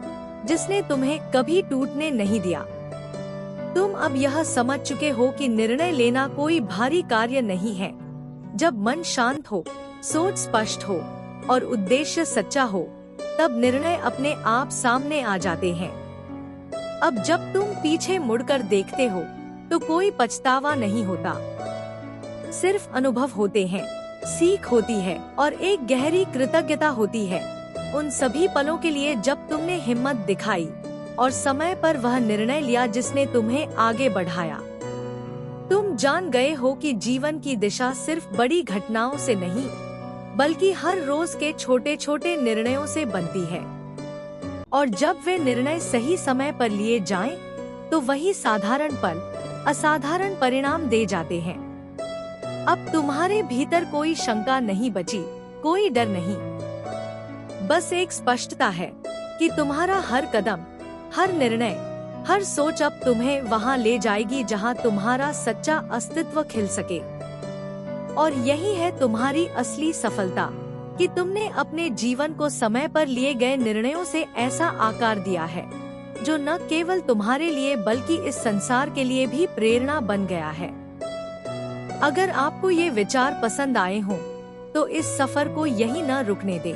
जिसने तुम्हें कभी टूटने नहीं दिया। तुम अब यह समझ चुके हो कि निर्णय लेना कोई भारी कार्य नहीं है। जब मन शांत हो, सोच स्पष्ट हो और उद्देश्य सच्चा हो, तब निर्णय अपने आप सामने आ जाते हैं। अब जब तुम पीछे मुड़कर देखते हो तो कोई पछतावा नहीं होता, सिर्फ अनुभव होते हैं, सीख होती है और एक गहरी कृतज्ञता होती है उन सभी पलों के लिए जब तुमने हिम्मत दिखाई और समय पर वह निर्णय लिया जिसने तुम्हें आगे बढ़ाया। तुम जान गए हो कि जीवन की दिशा सिर्फ बड़ी घटनाओं से नहीं, बल्कि हर रोज के छोटे छोटे निर्णयों से बनती है। और जब वे निर्णय सही समय पर लिए जाएं, तो वही साधारण पल असाधारण परिणाम दे जाते हैं। अब तुम्हारे भीतर कोई शंका नहीं बची, कोई डर नहीं, बस एक स्पष्टता है कि तुम्हारा हर कदम, हर निर्णय, हर सोच अब तुम्हें वहां ले जाएगी जहां तुम्हारा सच्चा अस्तित्व खिल सके। और यही है तुम्हारी असली सफलता कि तुमने अपने जीवन को समय पर लिए गए निर्णयों से ऐसा आकार दिया है जो न केवल तुम्हारे लिए बल्कि इस संसार के लिए भी प्रेरणा बन गया है। अगर आपको ये विचार पसंद आए हों, तो इस सफर को यहीं न रुकने दें।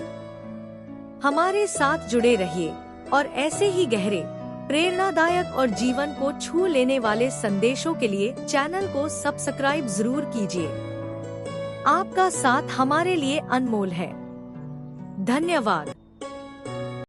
हमारे साथ जुड़े रहिए और ऐसे ही गहरे, प्रेरणादायक और जीवन को छू लेने वाले संदेशों के लिए चैनल को सब्सक्राइब जरूर कीजिए। आपका साथ हमारे लिए अनमोल है। धन्यवाद।